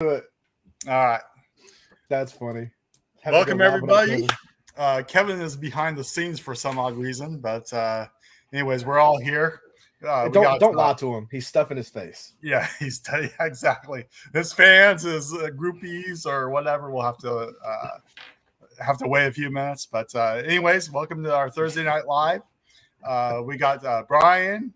it. All right. That's funny. Welcome, everybody. Kevin is behind the scenes for some odd reason, but anyways, we're all here. Don't lie to him. He's stuffing his face. Yeah, exactly. His fans, his groupies, or whatever. We'll have to wait a few minutes. But anyways, welcome to our Thursday Night Live. We got Brian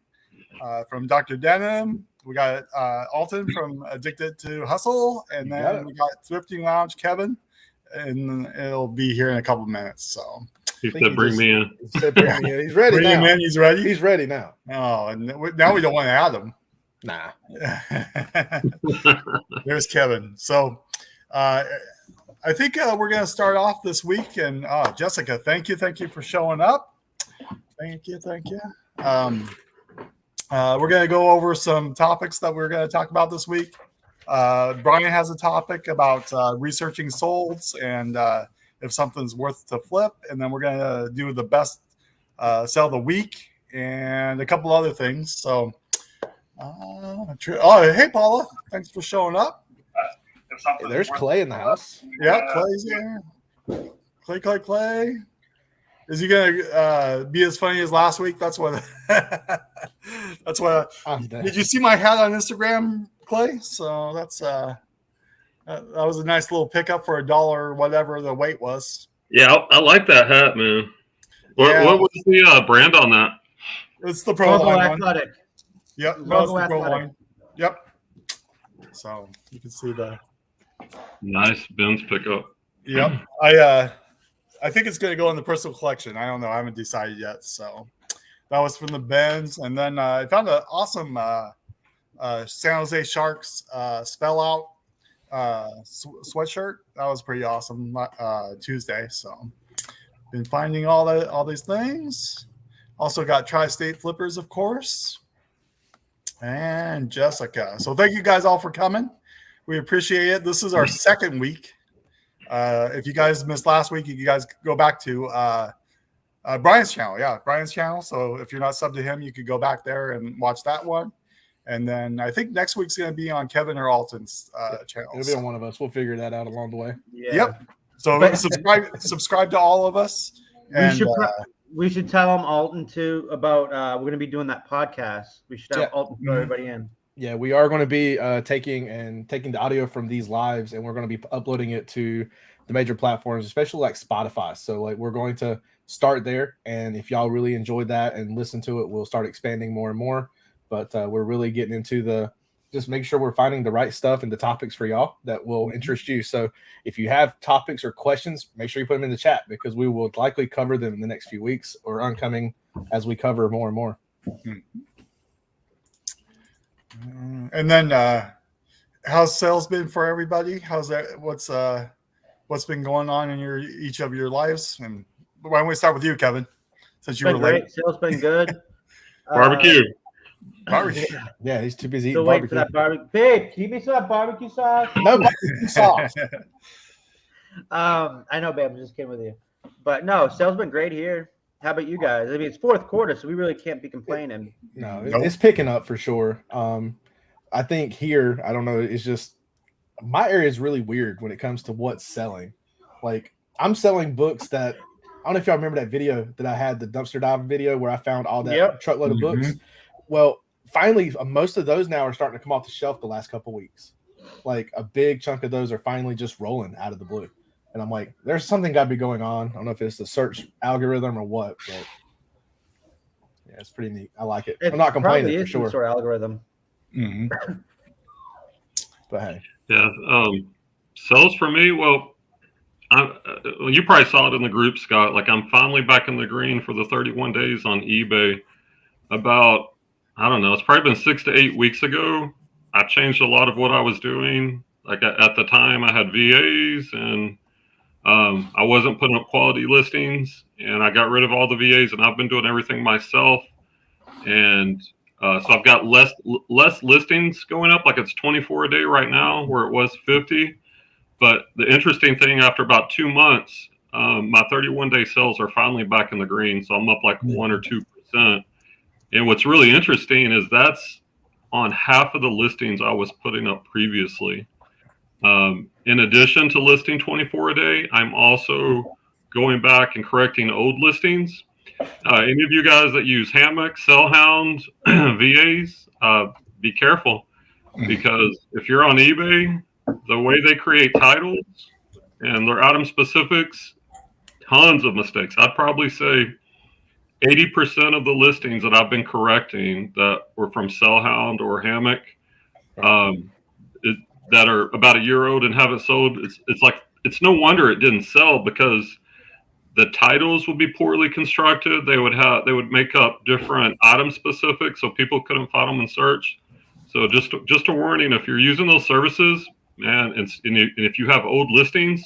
from Dr. Denim. We got Alton from Addicted to Hustle, and then we got Thrifting Lounge Kevin, and it'll be here in a couple minutes. So he said, "Bring me in." He said, "Bring me in." He's ready bring now. Him in. He's ready. He's ready now. Oh, and now we don't want to add him. Nah. There's Kevin. So I think we're going to start off this week. And Jessica, thank you for showing up. Thank you. We're going to go over some topics that we're going to talk about this week. Brian has a topic about researching solds and if something's worth to flip. And then we're going to do the best sell of the week and a couple other things. So, hey, Paula, thanks for showing up. Hey, there's Clay in the house. Yeah, Clay's here. Clay. Is he gonna be as funny as last week? That's what. That's what. Did you see my hat on Instagram, Clay? So that's that was a nice little pickup for $1, whatever the weight was. Yeah, I like that hat, man. What was the brand on that? It's the Pro Line Athletic. One. Yep, it's the Pro Line. Yep. So you can see the nice Ben's pickup. Yep. I think it's going to go in the personal collection. I don't know. I haven't decided yet. So that was from the Benz. And then I found an awesome San Jose Sharks spell out sweatshirt. That was pretty awesome Tuesday. So been finding all these things. Also got Tri-State Flippers, of course. And Jessica. So thank you guys all for coming. We appreciate it. This is our second week. If you guys missed last week, you guys go back to Brian's channel. Yeah, Brian's channel. So if you're not subbed to him, you could go back there and watch that one. And then I think next week's going to be on Kevin or Alton's channel. It'll be on one of us. We'll figure that out along the way. Yeah. Yep. So subscribe to all of us. And, we should tell them Alton too about we're going to be doing that podcast. We should have Alton put everybody in. Yeah, we are going to be taking the audio from these lives, and we're going to be uploading it to the major platforms, especially like Spotify. So like we're going to start there, and if y'all really enjoyed that and listen to it, we'll start expanding more and more. But we're really getting into just make sure we're finding the right stuff and the topics for y'all that will interest you. So if you have topics or questions, make sure you put them in the chat because we will likely cover them in the next few weeks or oncoming as we cover more and more. And then how's sales been for everybody? How's that? What's been going on in each of your lives? And why don't we start with you, Kevin? Since you were late. Sales been good. Barbecue. Yeah, he's too busy eating barbecue. For that barbecue. Babe, can you make some of that barbecue sauce? No barbecue sauce. I know, babe. I'm just kidding with you. But no, sales been great here. How about you guys? I mean, it's fourth quarter, so we really can't be complaining. No, it's picking up for sure. I think here, I don't know, it's just my area is really weird when it comes to what's selling. Like, I'm selling books that I don't know if y'all remember that video that I had, the dumpster dive video where I found all that truckload of books. Well, finally, most of those now are starting to come off the shelf the last couple weeks. Like, a big chunk of those are finally just rolling out of the blue. And I'm like, there's something got to be going on. I don't know if it's the search algorithm or what, but yeah, it's pretty neat. I like it. I'm not complaining for sure. Sort of algorithm. Mm-hmm. But hey, yeah, sales for me. Well, you probably saw it in the group, Scott. Like I'm finally back in the green for the 31 days on eBay. About I don't know. It's probably been 6 to 8 weeks ago. I changed a lot of what I was doing. Like at the time, I had VAs and. I wasn't putting up quality listings and I got rid of all the VAs and I've been doing everything myself. And so I've got less listings going up. Like it's 24 a day right now where it was 50. But the interesting thing, after about 2 months, my 31-day sales are finally back in the green. So I'm up like 1 or 2%. And what's really interesting is that's on half of the listings I was putting up previously. In addition to listing 24 a day, I'm also going back and correcting old listings. Any of you guys that use Hammock, Sellhound, VAs, be careful, because if you're on eBay, the way they create titles and their item specifics, tons of mistakes. I'd probably say 80% of the listings that I've been correcting that were from Sellhound or Hammock, that are about a year old and haven't sold, it's no wonder it didn't sell, because the titles would be poorly constructed. They would make up different item specifics, so people couldn't find them in search. So just a warning: if you're using those services, man, and if you have old listings,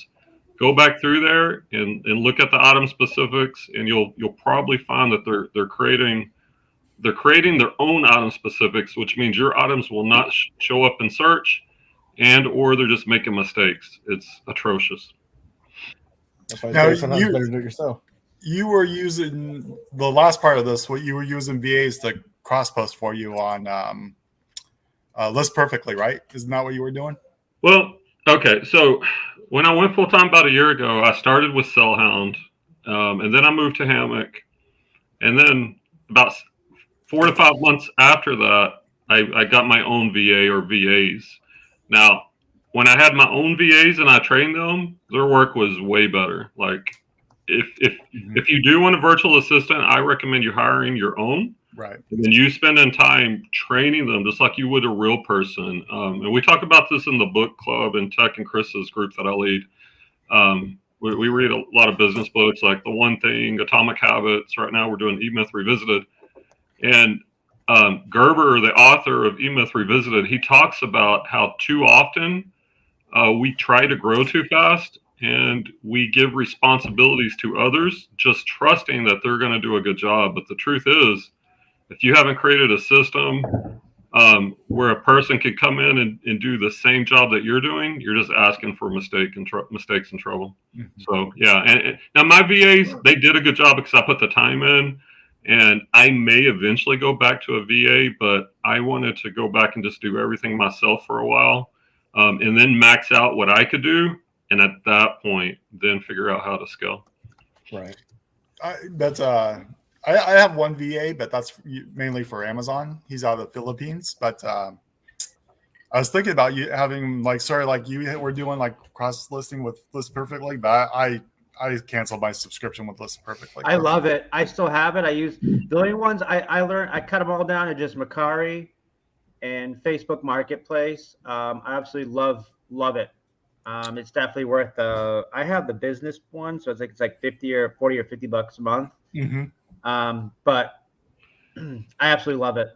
go back through there and look at the item specifics, and you'll probably find that they're creating their own item specifics, which means your items will not show up in search, and or they're just making mistakes. It's atrocious. That's why Now, sometimes it's better to do it yourself. You were using the last part of this. What you were using VAs to cross post for you on List Perfectly, right? Isn't that what you were doing? Well, okay. So when I went full time about a year ago, I started with Sellhound, and then I moved to Hammock, and then about 4 to 5 months after that, I got my own VA or VAs. Now, when I had my own VAs and I trained them, their work was way better. Like, if you do want a virtual assistant, I recommend you hiring your own. Right. And then you spending time training them just like you would a real person. And we talk about this in the book club and Tech and Chris's group that I lead. We read a lot of business books like The One Thing, Atomic Habits. Right now we're doing E-Myth Revisited. And Gerber, the author of E-Myth Revisited, he talks about how too often we try to grow too fast, and we give responsibilities to others, just trusting that they're going to do a good job. But the truth is, if you haven't created a system where a person could come in and do the same job that you're doing, you're just asking for mistakes and trouble. Mm-hmm. So, yeah. And now my VAs, they did a good job because I put the time in. And I may eventually go back to a VA, but I wanted to go back and just do everything myself for a while, and then max out what I could do. And at that point, then figure out how to scale. Right. I have one VA, but that's mainly for Amazon. He's out of the Philippines. But I was thinking about you having you were doing like cross listing with List Perfectly, but I canceled my subscription with List Perfectly. I love it. I still have it. I use the only ones I learned. I cut them all down to just Mercari and Facebook Marketplace. I absolutely love it. It's definitely worth I have the business one, so it's like 50 or 40 or $50 a month. Mm-hmm. But I absolutely love it.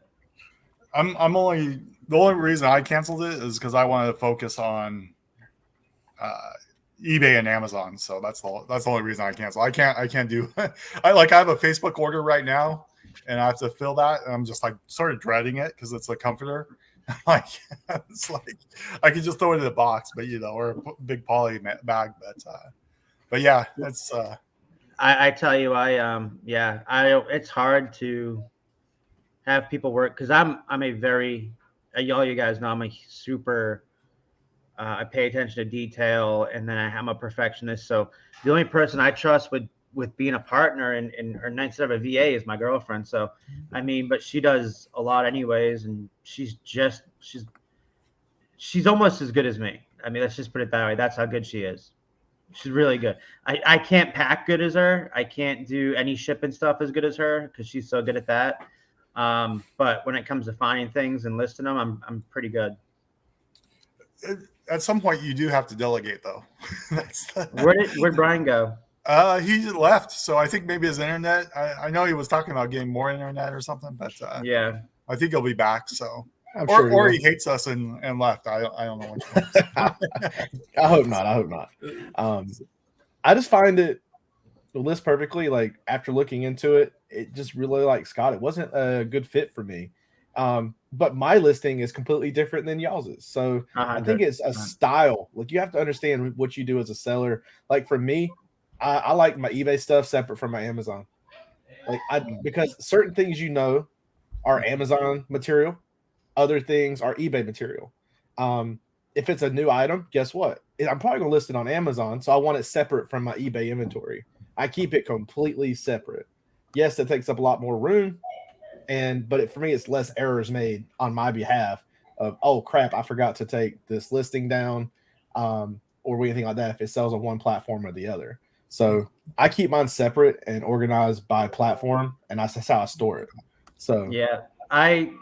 The only reason I canceled it is because I wanted to focus on eBay and Amazon. So that's the only reason I cancel. I can't do I have a Facebook order right now and I have to fill that. And I'm just like sort of dreading it because it's a comforter. It's like I could just throw it in a box, but or a big poly bag. But yeah, that's I tell you, it's hard to have people work because I'm a very, all you guys know, I'm a super I pay attention to detail, and then I'm a perfectionist. So the only person I trust with being a partner and or instead of a VA is my girlfriend. So, I mean, but she does a lot anyways, and she's almost as good as me. I mean, let's just put it that way. That's how good she is. She's really good. I can't pack good as her. I can't do any shipping stuff as good as her because she's so good at that. But when it comes to finding things and listing them, I'm pretty good. At some point, you do have to delegate, though. Where'd Brian go? He left, so I think maybe his internet. I know he was talking about getting more internet or something, but yeah, I think he'll be back. So, Or he hates us and left. I don't know which one. I hope not. I just find it List Perfectly. Like after looking into it, it just really like Scott. It wasn't a good fit for me. But my listing is completely different than y'all's. So I think it's a style. Like you have to understand what you do as a seller. Like for me, I like my eBay stuff separate from my Amazon. Because certain things are Amazon material, other things are eBay material. if it's a new item, guess what? I'm probably going to list it on Amazon, so I want it separate from my eBay inventory. I keep it completely separate. Yes, it takes up a lot more room, but for me, it's less errors made on my behalf of, oh crap, I forgot to take this listing down, or anything like that if it sells on one platform or the other. So I keep mine separate and organized by platform, and that's how I store it. So yeah, I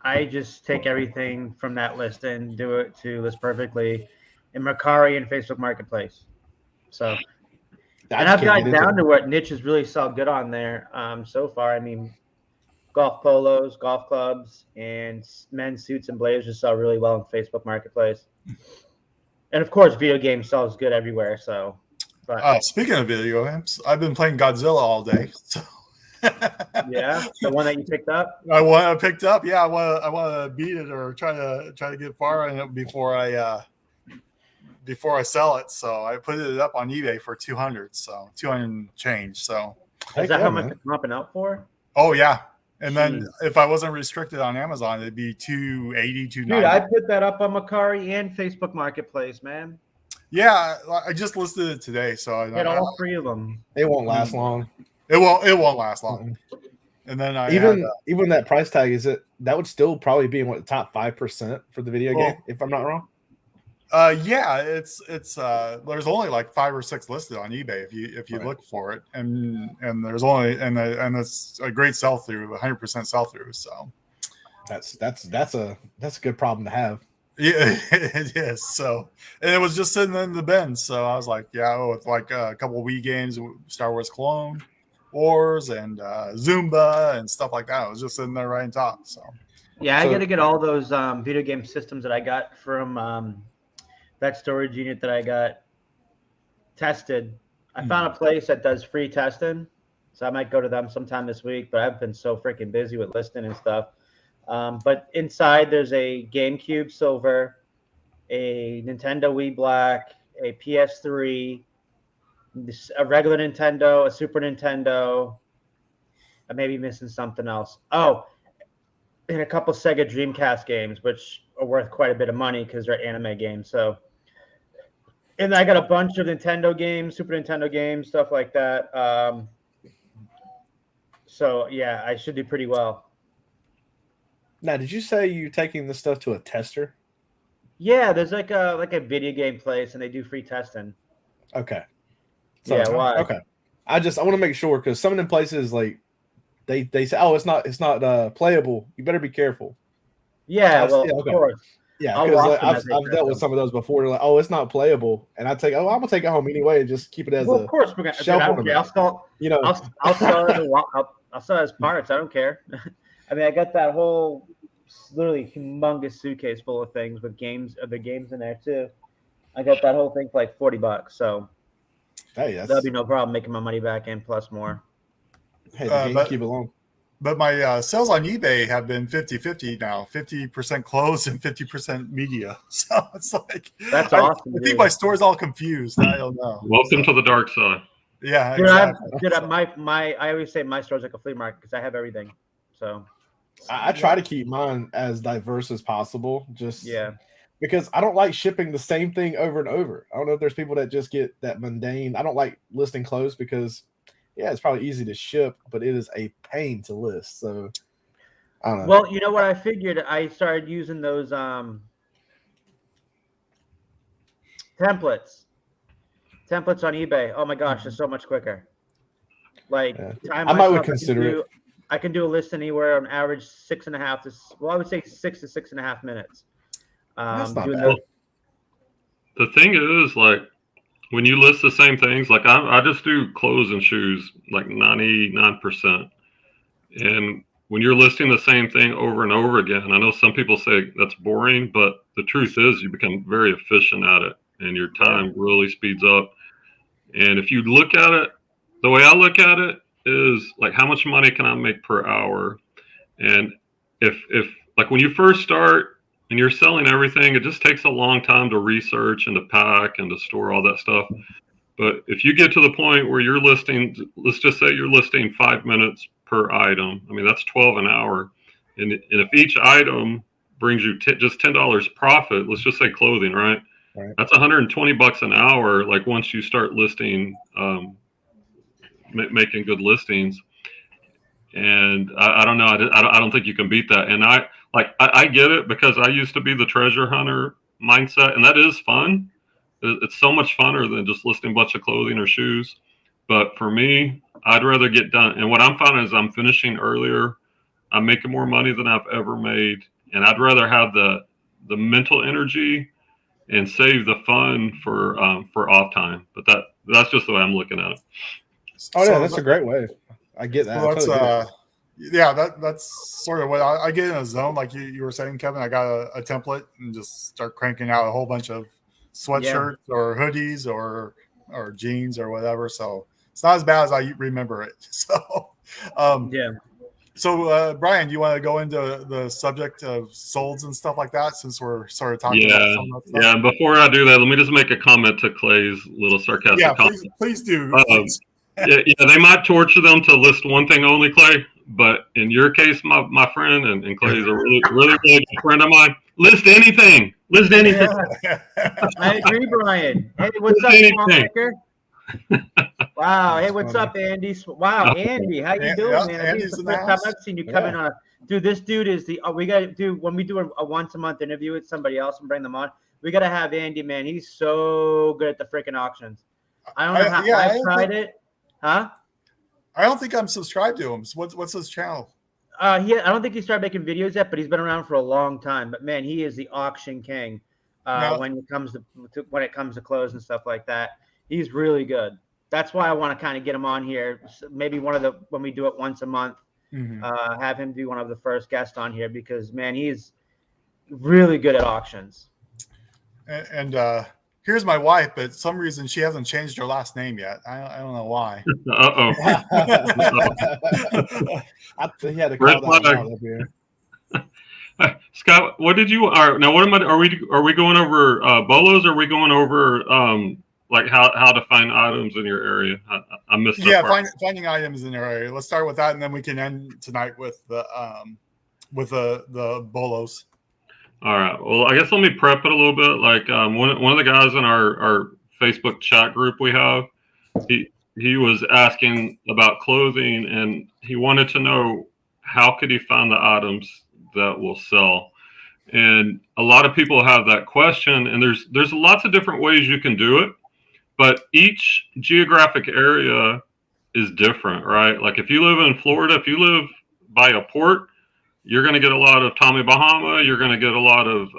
just take everything from that list and do it to list perfectly in Mercari and Facebook Marketplace. So, and I've gotten down to what niches really sell good on there so far. I mean, golf polos, golf clubs, and men's suits and blazers sell really well in Facebook Marketplace. And of course, video games sells good everywhere. So, but speaking of video games, I've been playing Godzilla all day. So. Yeah, the one that you picked up. I picked up. Yeah, I want to beat it or try to get far in it before I sell it. So I put it up on eBay for 200. So 200 change. So is that how much it's pumping out for? Oh yeah. And then if I wasn't restricted on Amazon, it'd be 280, 290. Dude, I put that up on Mercari and Facebook Marketplace, man. Yeah, I just listed it today, so I all 3 of them. It won't last long. It won't last long. And then even that price tag that would still probably be in the top 5% for the video game, if I'm not wrong. Yeah, it's there's only like 5 or 6 listed on eBay if you look for it, and there's only and it's a great sell through, 100% sell through. So that's a good problem to have. Yeah, it is. So, and it was just sitting in the bin. So I was like, with like a couple of Wii games, Star Wars Clone Wars and Zumba and stuff like that. It was just sitting there right on top. So yeah, I got to get all those video game systems that I got from that storage unit that I got tested. I found a place that does free testing, so I might go to them sometime this week. But I've been so freaking busy with listing and stuff. But inside there's a GameCube Silver, a Nintendo Wii Black, a PS3, a regular Nintendo, a Super Nintendo. I may be missing something else. Oh, and a couple Sega Dreamcast games, which are worth quite a bit of money because they're anime games. So, and I got a bunch of Nintendo games, Super Nintendo games, stuff like that. So yeah, I should do pretty well. Now, did you say you're taking this stuff to a tester? Yeah, there's like a video game place, and they do free testing. Okay. So, yeah, why? Okay. I want to make sure because some of them places like they say, oh, it's not playable. You better be careful. Yeah, of course. Yeah, because I've dealt with some of those before. They're like, oh, it's not playable, and I take, I'm gonna take it home anyway and just keep it as of course we're gonna. I'll sell it. I'll sell it as parts. I don't care. I mean, I got that whole literally humongous suitcase full of things with other games in there too. I got that whole thing for like $40. So that'll be no problem making my money back and plus more. Hey, the game keep it long. But my sales on eBay have been 50-50 now, 50% clothes and 50% media. So it's like that's awesome. I think my store's all confused. I don't know. Welcome to the dark side. Yeah, exactly. I always say my store's like a flea market because I have everything. So I try to keep mine as diverse as possible. Because I don't like shipping the same thing over and over. I don't know if there's people that just get that mundane. I don't like listing clothes because it's probably easy to ship, but it is a pain to list. So I don't know. Well, you know what I figured? I started using those templates on eBay. Oh my gosh, it's so much quicker. Like I might would consider it. I can do a list anywhere on average 6.5 to I would say 6 to 6.5 minutes. That's not bad. The thing is, like, when you list the same things, like I just do clothes and shoes like 99%. And when you're listing the same thing over and over again, I know some people say that's boring, but the truth is you become very efficient at it and your time really speeds up. And if you look at it, the way I look at it is like, how much money can I make per hour? And if like when you first start and you're selling everything, it just takes a long time to research and to pack and to store all that stuff. But if you get to the point where you're listing, let's just say you're listing 5 minutes per item. I mean, that's 12 an hour. And if each item brings you just $10 profit, let's just say clothing, right? Right. That's $120 an hour. Like once you start listing, making good listings, and I don't know, I don't think you can beat that. And I get it, because I used to be the treasure hunter mindset, and that is fun. It's so much funner than just listing a bunch of clothing or shoes. But for me, I'd rather get done. And what I'm finding is I'm finishing earlier. I'm making more money than I've ever made, and I'd rather have the mental energy and save the fun for off time. But that's just the way I'm looking at it. Oh yeah, that's a great way. I get that. So I totally get it. yeah, that's sort of what I get in a zone, like you were saying, Kevin. I got a template and just start cranking out a whole bunch of sweatshirts or hoodies or jeans or whatever. So it's not as bad as I remember it. So Yeah. So Brian, do you want to go into the subject of solds and stuff like that, since we're sort of talking about some of that stuff? Yeah. And before I do that, let me just make a comment to Clay's little sarcastic comment. Please do. Yeah, they might torture them to list one thing only, Clay. But in your case, my friend, and Clay's a really, really, really good friend of mine. List anything. List anything. I agree, Brian. Hey, what's up, Swanmaker? Wow. Hey, what's up, Andy? Wow, Andy, how you doing, man? I think it's the first time I've seen you come in on a. Dude, this dude is the. We gotta do when we do a once a month interview with somebody else and bring them on. We gotta have Andy, man. He's so good at the freaking auctions. I don't know how I've tried it. Huh? I don't think I'm subscribed to him. So what's his channel? I don't think he started making videos yet, but he's been around for a long time. But man, he is the auction king when it comes to clothes and stuff like that. He's really good. That's why I want to kind of get him on here. Maybe when we do it once a month, have him be one of the first guests on here, because man, he's really good at auctions. And here's my wife, but some reason she hasn't changed her last name yet. I don't know why. Uh-oh. I think he had to call that out up here. Scott, what did you are now? What am I? Are we going over bolos? Or are we going over like how to find items in your area? I missed that. Yeah, part. finding items in your area. Let's start with that, and then we can end tonight with the bolos. All right. Well, I guess let me prep it a little bit. Like one of the guys in our Facebook chat group we have, he was asking about clothing, and he wanted to know how could he find the items that will sell. And a lot of people have that question, and there's lots of different ways you can do it, but each geographic area is different, right? Like if you live in Florida, if you live by a port, you're going to get a lot of Tommy Bahama. You're going to get a lot of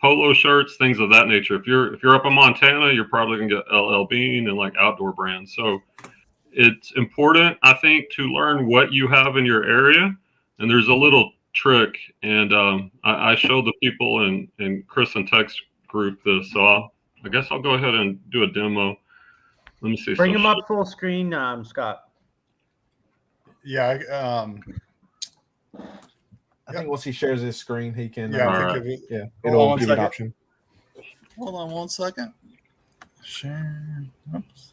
polo shirts, things of that nature. If you're up in Montana, you're probably going to get LL Bean and like outdoor brands. So it's important, I think, to learn what you have in your area. And there's a little trick, and I showed the people in Chris and Tech's group this. So I guess I'll go ahead and do a demo. Let me see. Bring him up full screen, Scott. Yeah. I think once he shares his screen, he can. It'll give an option. Hold on 1 second. Share. Oops.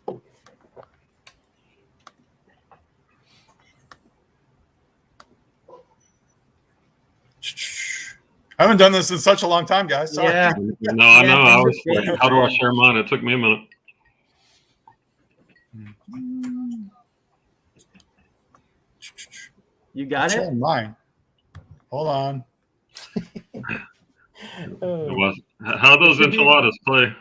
I haven't done this in such a long time, guys. Sorry. Yeah. No, I know. I was like, how do I share mine? It took me a minute. You got it? Mine. Hold on. How those enchiladas play?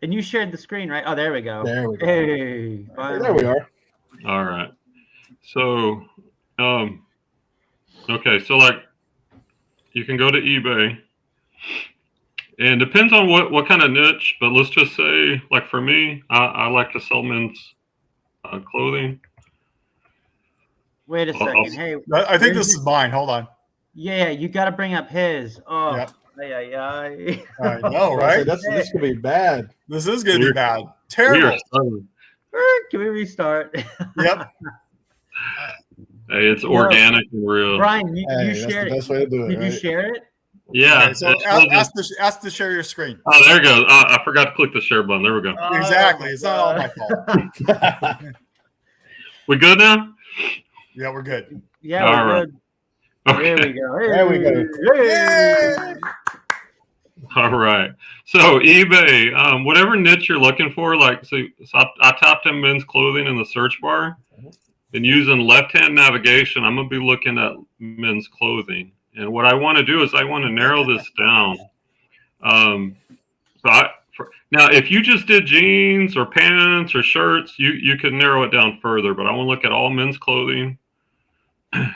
And you shared the screen, right? Oh, there we go. There we go. Hey, there we are. All right. So, okay. So like, you can go to eBay, and depends on what kind of niche, but let's just say, like for me, I like to sell men's clothing. Wait a second. Hey, I think this is mine. Hold on. Yeah, you got to bring up his. Oh, yep. I know, right? This could be bad. This is going to be bad. Terrible. Can we restart? Yep. Hey, it's organic and real. Brian, you shared it. Best way to do it, Did you share it? Yeah. Okay, so ask to share your screen. Oh, there it goes. I forgot to click the share button. There we go. Exactly. It's not all my fault. We good now? Yeah, we're good. Yeah, we're good. There we go. There we go. Yay! All right. So eBay, whatever niche you're looking for, like, so I tapped in men's clothing in the search bar, and using left-hand navigation, I'm going to be looking at men's clothing. And what I want to do is I want to narrow this down. Now, if you just did jeans or pants or shirts, you could narrow it down further. But I want to look at all men's clothing,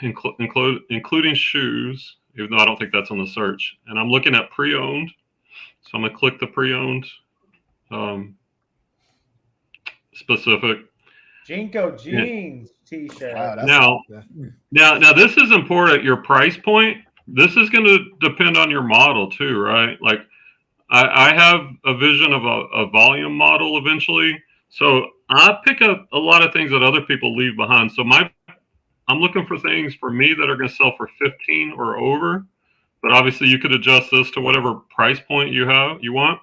including shoes, even though I don't think that's on the search. And I'm looking at pre-owned. So I'm going to click the pre-owned specific. Jinko jeans t-shirt. Wow, now this is important. Your price point. This is going to depend on your model too, right? Like I have a vision of a volume model eventually. So I pick up a lot of things that other people leave behind. So I'm looking for things for me that are going to sell for 15 or over. But obviously you could adjust this to whatever price point you want.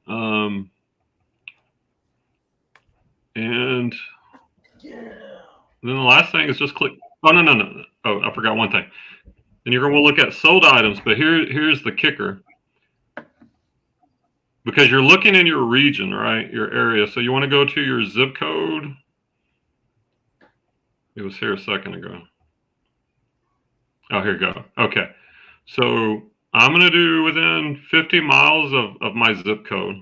And then the last thing is just click. Oh, no. Oh, I forgot one thing. And you're going to look at sold items, but here's the kicker. Because you're looking in your region, right? Your area. So you want to go to your zip code. It was here a second ago. Oh, here you go. Okay. So I'm going to do within 50 miles of my zip code.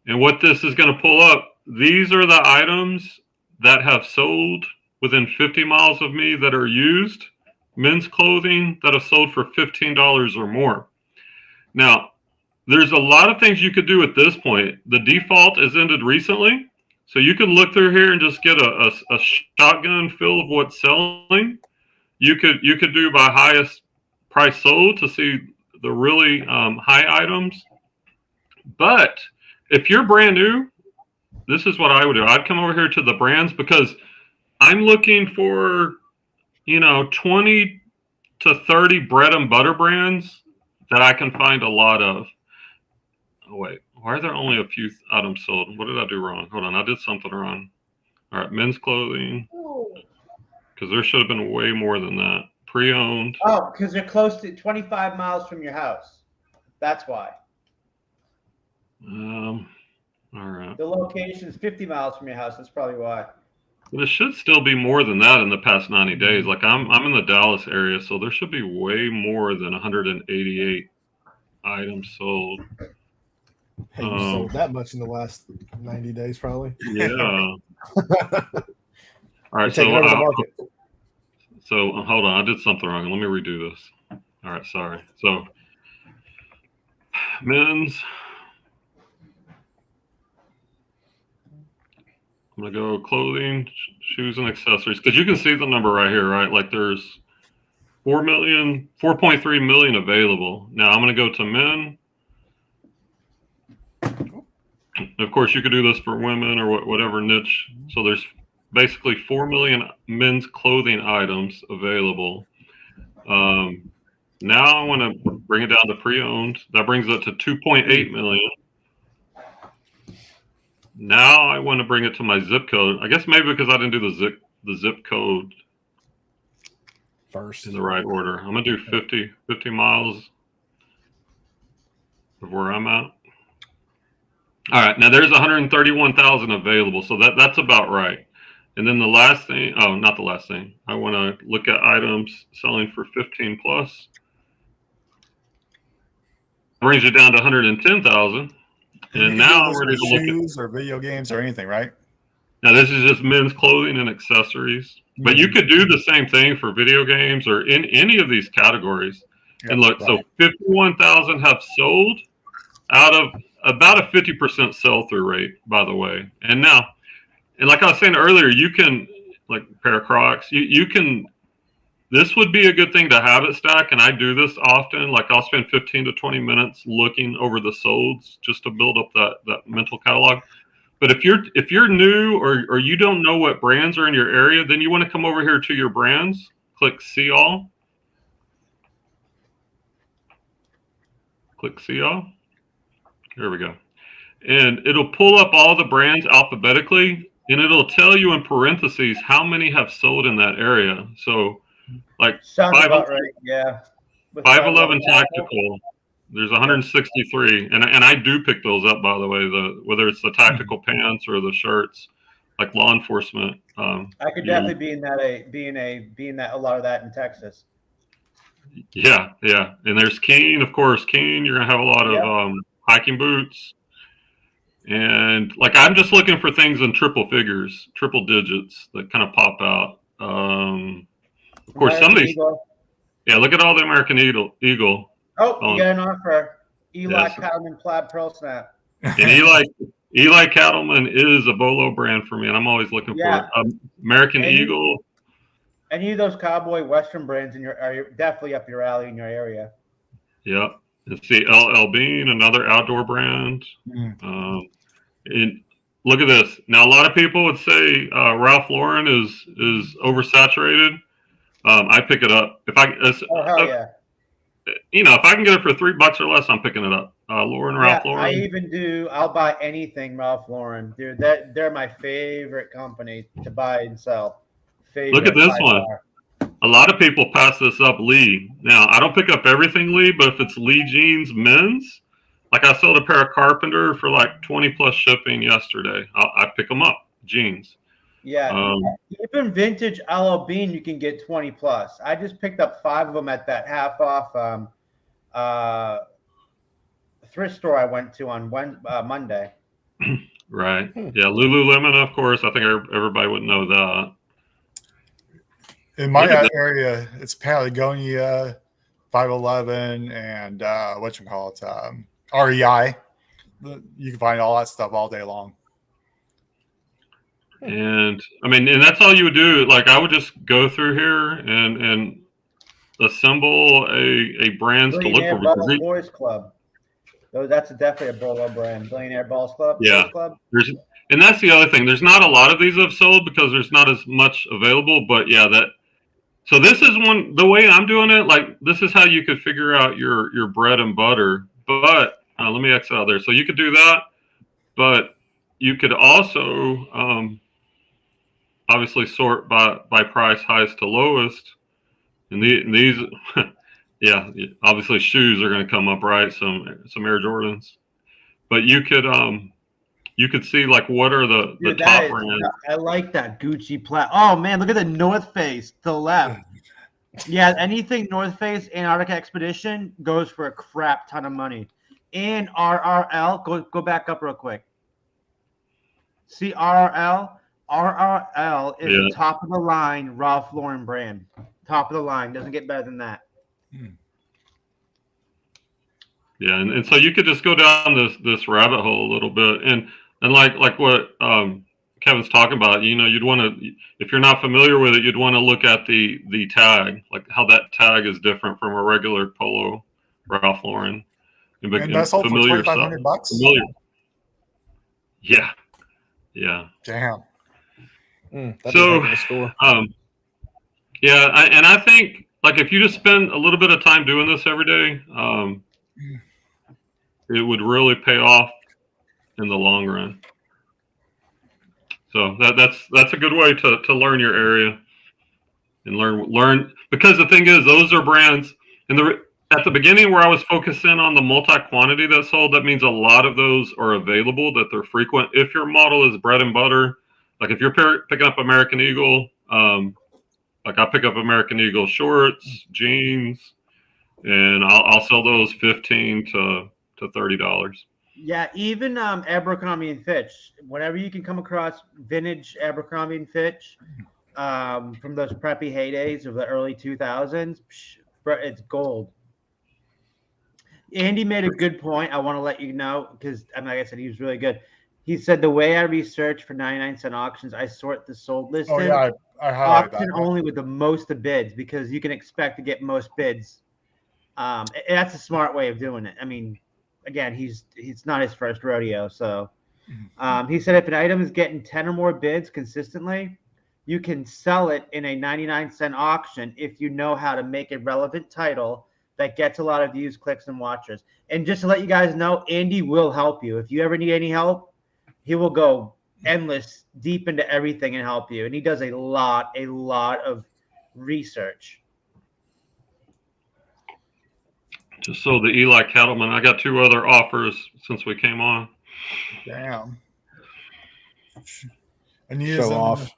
And what this is going to pull up, these are the items that have sold within 50 miles of me that are used, men's clothing that have sold for $15 or more. Now, there's a lot of things you could do at this point. The default is ended recently. So you can look through here and just get a shotgun feel of what's selling. You could do by highest price sold to see the really high items. But if you're brand new, this is what I would do. I'd come over here to the brands because I'm looking for, 20 to 30 bread and butter brands that I can find a lot of. Oh, wait. Why are there only a few items sold? What did I do wrong? Hold on. I did something wrong. All right. Men's clothing. Because there should have been way more than that. Pre-owned. Oh, because they're close to 25 miles from your house. That's why. All right. The location is 50 miles from your house. That's probably why. But it should still be more than that in the past 90 days. Like I'm in the Dallas area, so there should be way more than 188 items sold. Hey, you sold that much in the last 90 days, probably. Yeah. All right. So hold on. I did something wrong. Let me redo this. All right. Sorry. So men's. I'm going to go clothing, shoes, and accessories. Because you can see the number right here, right? Like there's 4.3 million available. Now I'm going to go to men. Of course, you could do this for women or whatever niche. So there's basically 4 million men's clothing items available. Now I want to bring it down to pre-owned. That brings it to 2.8 million. Now I want to bring it to my zip code. I guess maybe because I didn't do the zip code first in the right order. I'm going to do 50 miles of where I'm at. All right. Now there's 131,000 available. So that's about right. And then the last thing, not the last thing. I want to look at items selling for 15 plus. Brings you down to 110,000. And now I'm ready to look at shoes or video games or anything, right? Now this is just men's clothing and accessories. But you could do the same thing for video games or in any of these categories. Yeah, and look, right. So 51,000 have sold out of about a 50% sell-through rate, by the way. And now, and like I was saying earlier, you can, like a pair of Crocs, you can, this would be a good thing to habit stack. And I do this often. Like I'll spend 15 to 20 minutes looking over the solds just to build up that mental catalog. But if you're new or you don't know what brands are in your area, then you want to come over here to your brands, click see all. Click see all. Here we go. And it'll pull up all the brands alphabetically, and it'll tell you in parentheses how many have sold in that area. So Like Sounds 5 about right. Yeah. With 511 tactical. tactical. There's 163, and I do pick those up, by the way. Whether it's the tactical pants or the shirts, like law enforcement. I could definitely be in that a lot of that in Texas. Yeah, and there's Kane, of course. Kane, you're gonna have a lot of hiking boots, and like I'm just looking for things in triple figures, triple digits that kind of pop out. Of course, American somebody's Eagle. yeah. Look at all the American Eagle. Oh, you got an offer. Eli Yes. Cattleman Plaid Pearl Snap. And Eli Cattleman is a Bolo brand for me, and I'm always looking for it. American Eagle. Any of those cowboy Western brands are definitely up your alley in your area. Yep. Let's see, LL Bean, another outdoor brand. And look at this. Now, a lot of people would say Ralph Lauren is oversaturated. I pick it up if hell yeah. If I can get it for $3 or less, I'm picking it up. Ralph Lauren. I even do. I'll buy anything Ralph Lauren, dude. They're my favorite company to buy and sell. Look at this one. A lot of people pass this up, Lee. Now, I don't pick up everything Lee, but if it's Lee jeans men's, like I sold a pair of Carpenter for like 20 plus shipping yesterday. I pick them up, jeans. Yeah, even vintage LL Bean, you can get 20 plus. I just picked up 5 of them at that half off thrift store I went to on Monday. Right. Yeah, Lululemon, of course. I think everybody would know that. In my area, it's Patagonia, 511, and whatchamacallit, REI. You can find all that stuff all day long. And I mean, and that's all you would do. Like I would just go through here and assemble a brand to look for. Balls Boys Club. That's definitely a Bolo brand. Billionaire Balls Club. Yeah. Boys Club. And that's the other thing. There's not a lot of these I've sold because there's not as much available. But yeah, so this is the way I'm doing it. Like this is how you could figure out your bread and butter. But let me exit out there. So you could do that, but you could also obviously sort by price highest to lowest. And these, yeah, obviously shoes are going to come up, right? Some Air Jordans, but you could see like what are the top brands. I like that Gucci plaid. Oh man, look at the North Face to the left. Yeah, anything North Face Antarctica Expedition goes for a crap ton of money. And RRL, go back up real quick. See RRL? RRL is the top of the line Ralph Lauren brand. Top of the line. Doesn't get better than that. Yeah, and so you could just go down this rabbit hole a little bit, and like what Kevin's talking about. You'd want to, if you're not familiar with it, you'd want to look at the tag, like how that tag is different from a regular Polo Ralph Lauren. And that's all for $2,500. Familiar. Yeah. Damn. So, and I think like if you just spend a little bit of time doing this every day, it would really pay off in the long run. So that's a good way to learn your area and learn because the thing is those are brands and at the beginning where I was focusing on the multi-quantity that sold, that means a lot of those are available, that they're frequent. If your model is bread and butter, like if you're picking up American Eagle, like I pick up American Eagle shorts, jeans, and I'll sell those $15 to $30. Yeah, even Abercrombie and Fitch. Whenever you can come across vintage Abercrombie and Fitch from those preppy heydays of the early 2000s, it's gold. Andy made a good point. I want to let you know because, like I said, he was really good. He said the way I research for 99-cent auctions, I sort the sold listing. Oh yeah, I highlight auction that. Only with the most of bids because you can expect to get most bids. And that's a smart way of doing it. I mean, again, he's not his first rodeo. So he said if an item is getting 10 or more bids consistently, you can sell it in a 99-cent auction if you know how to make a relevant title that gets a lot of views, clicks, and watchers. And just to let you guys know, Andy will help you. If you ever need any help, he will go endless, deep into everything and help you. And he does a lot of research. Just so the Eli Cattleman, I got 2 other offers since we came on. Damn. And he Show is off.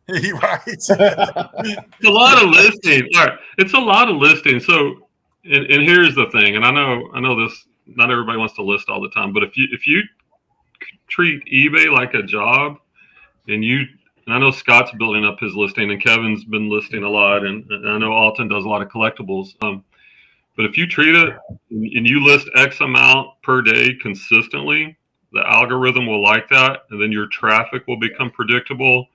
right. It's a lot of listings. All right, it's a lot of listings. So, and here's the thing, and I know this. Not everybody wants to list all the time, but if you treat eBay like a job, and I know Scott's building up his listing, and Kevin's been listing a lot, and I know Alton does a lot of collectibles. But if you treat it and you list X amount per day consistently, the algorithm will like that, and then your traffic will become predictable.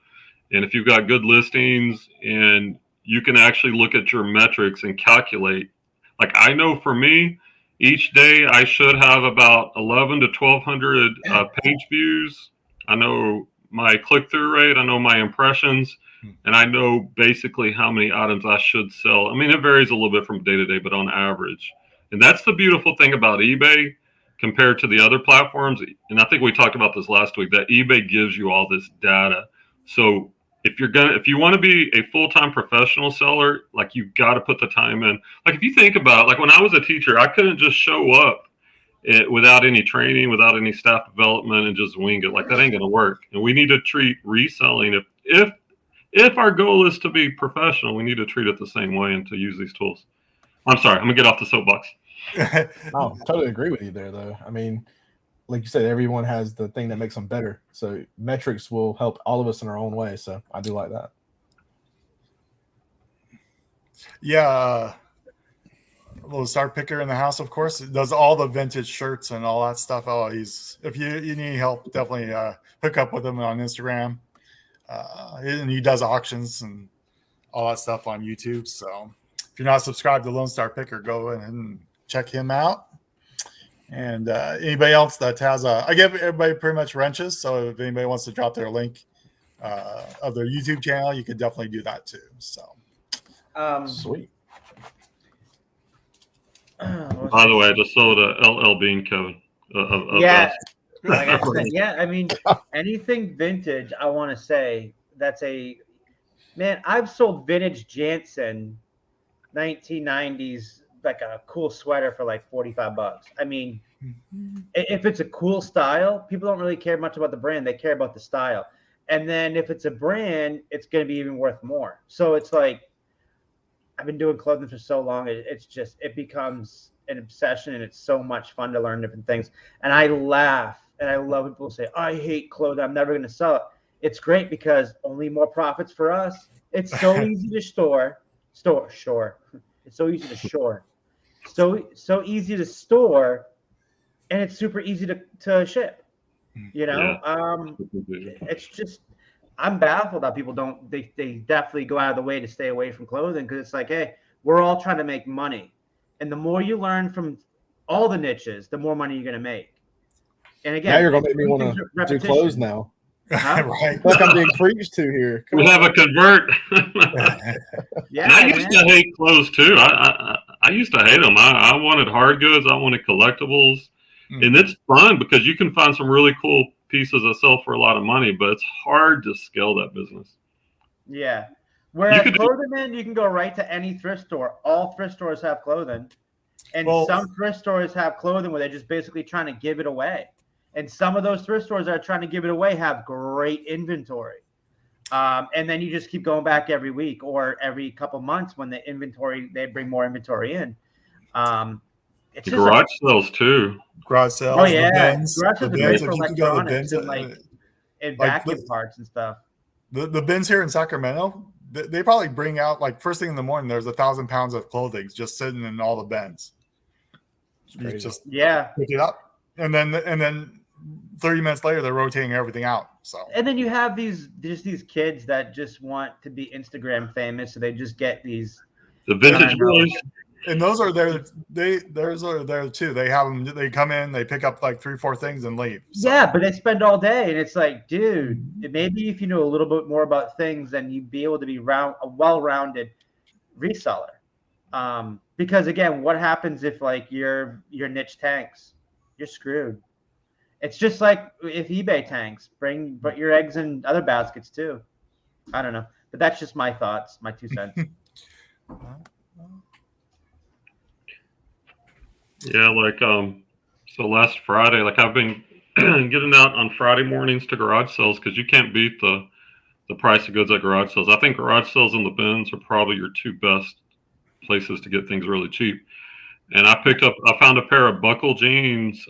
And if you've got good listings and you can actually look at your metrics and calculate, like I know for me, each day I should have about 11 to 1,200 page views. I know my click-through rate, I know my impressions, and I know basically how many items I should sell. I mean, it varies a little bit from day to day, but on average. And that's the beautiful thing about eBay compared to the other platforms. And I think we talked about this last week, that eBay gives you all this data. So if you want to be a full-time professional seller, like you've got to put the time in. Like if you think about it, like when I was a teacher, I couldn't just show up without any training, without any staff development, and just wing it. Like that ain't gonna work. And we need to treat reselling, if our goal is to be professional, we need to treat it the same way and to use these tools. I'm sorry, I'm gonna get off the soapbox. Oh, totally agree with you there, though. I mean, like you said, everyone has the thing that makes them better. So metrics will help all of us in our own way. So I do like that. Yeah. Little star picker in the house, of course, does all the vintage shirts and all that stuff. Oh, if you need help, definitely hook up with him on Instagram. And he does auctions and all that stuff on YouTube. So if you're not subscribed to Lone Star Picker, go ahead and check him out. And anybody else that has I give everybody pretty much wrenches. So if anybody wants to drop their link of their YouTube channel, you could definitely do that too. So Sweet. By the way, I just sold a LL Bean, Kevin. Yeah. Like I said, yeah, I mean, anything vintage, I want to say man, I've sold vintage Jansen 1990s, like a cool sweater for like $45. I mean, if it's a cool style, people don't really care much about the brand. They care about the style. And then if it's a brand, it's going to be even worth more. So it's like, I've been doing clothing for so long. It becomes an obsession, and it's so much fun to learn different things. And I laugh, and I love when people say, I hate clothing, I'm never going to sell it. It's great because only more profits for us. It's so easy to store. It's so easy to shore. So easy to store, and it's super easy to ship. You know, it's just, I'm baffled that people they definitely go out of the way to stay away from clothing, because it's like, hey, we're all trying to make money. And the more you learn from all the niches, the more money you're going to make. And again, now you're going to make me want to do clothes now. Huh? Right. Like I'm being preached to here. We have a convert. Yeah, I used to hate clothes too. I used to hate them. I wanted hard goods. I wanted collectibles. And it's fun because you can find some really cool pieces that sell for a lot of money, but it's hard to scale that business. Yeah. Whereas clothing, man, you can go right to any thrift store. All thrift stores have clothing. And some thrift stores have clothing where they're just basically trying to give it away. And some of those thrift stores that are trying to give it away have great inventory. And then you just keep going back every week or every couple months when they bring more inventory in. It's just garage sales too. Garage sales. Oh yeah, bins, garage sales are great for electronics and and vacuum parts and stuff. The bins here in Sacramento, they probably bring out, like, first thing in the morning, there's 1,000 pounds of clothing just sitting in all the bins. You just pick it up, and then 30 minutes later they're rotating everything out. So and then you have these kids that just want to be Instagram famous, so they just get the vintage boys. And those are there. Those are there too. They have them. They come in. They pick up like 3-4 things and leave. So. Yeah, but they spend all day, and it's like, dude, maybe if you knew a little bit more about things, then you'd be able to be a well-rounded reseller. Because again, what happens if like your niche tanks? You're screwed. It's just like if eBay tanks. Put your eggs in other baskets too. I don't know. But that's just my thoughts, my 2 cents. Yeah, like so last Friday, like I've been getting out on Friday mornings to garage sales because you can't beat the price of goods at garage sales. I think garage sales and the bins are probably your two best places to get things really cheap. And I found a pair of buckle jeans,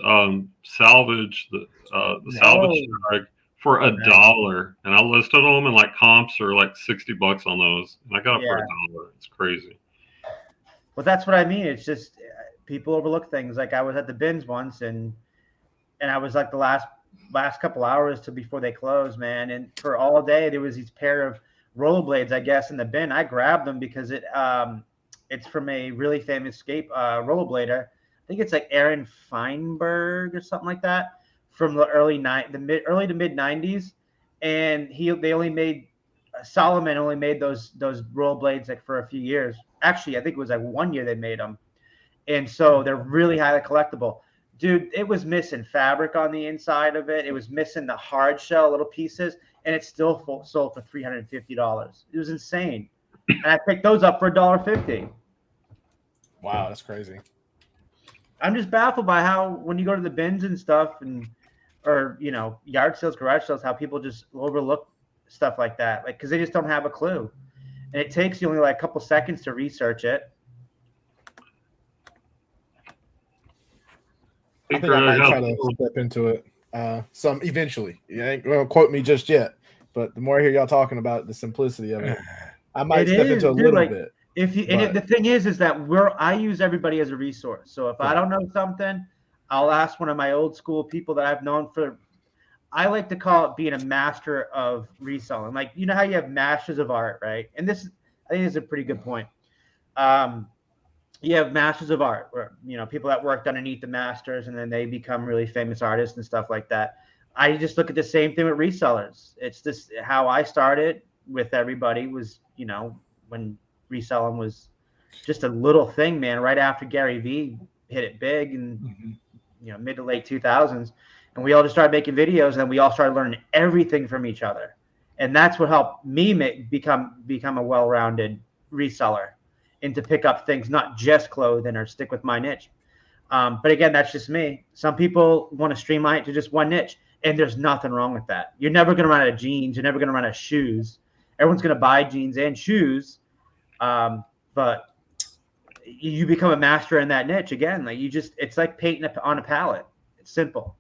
salvage, the salvage tag for $1, and I listed them, and like comps are like $60 on those, and I got it for $1. It's crazy. Well, that's what I mean. It's just people overlook things. Like I was at the bins once, and I was like the last couple hours to before they closed, man. And for all day there was these pair of rollerblades, I guess, in the bin. I grabbed them because it's from a really famous rollerblader. I think it's like Aaron Feinberg or something like that, from the early to mid 90s. And Solomon only made those rollerblades like for a few years. Actually, I think it was like 1 year they made them. And so they're really highly collectible. Dude, it was missing fabric on the inside of it. It was missing the hard shell, little pieces, and it still sold for $350. It was insane. And I picked those up for $1.50. Wow, that's crazy. I'm just baffled by how when you go to the bins and stuff, or yard sales, garage sales, how people just overlook stuff like that, like because they just don't have a clue, and it takes you only like a couple seconds to research it. I think I might try to step into it some eventually. You ain't gonna quote me just yet, but the more I hear y'all talking about the simplicity of it, I might step into a little bit. The thing is that I use everybody as a resource. So if I don't know something, I'll ask one of my old school people that I've known for. I like to call it being a master of reselling. Like, you know how you have masters of art, right? And I think is a pretty good point. You have masters of art, where people that worked underneath the masters, and then they become really famous artists and stuff like that. I just look at the same thing with resellers. It's just how I started with everybody was, when reselling was just a little thing, man. Right after Gary Vee hit it big, and mid to late 2000s, and we all just started making videos, and then we all started learning everything from each other, and that's what helped me become a well-rounded reseller. And to pick up things, not just clothing, or stick with my niche. But again, that's just me. Some people want to streamline it to just one niche, and there's nothing wrong with that. You're never going to run out of jeans. You're never going to run out of shoes. Everyone's going to buy jeans and shoes. But you become a master in that niche. Again, like it's like painting on a palette. It's simple.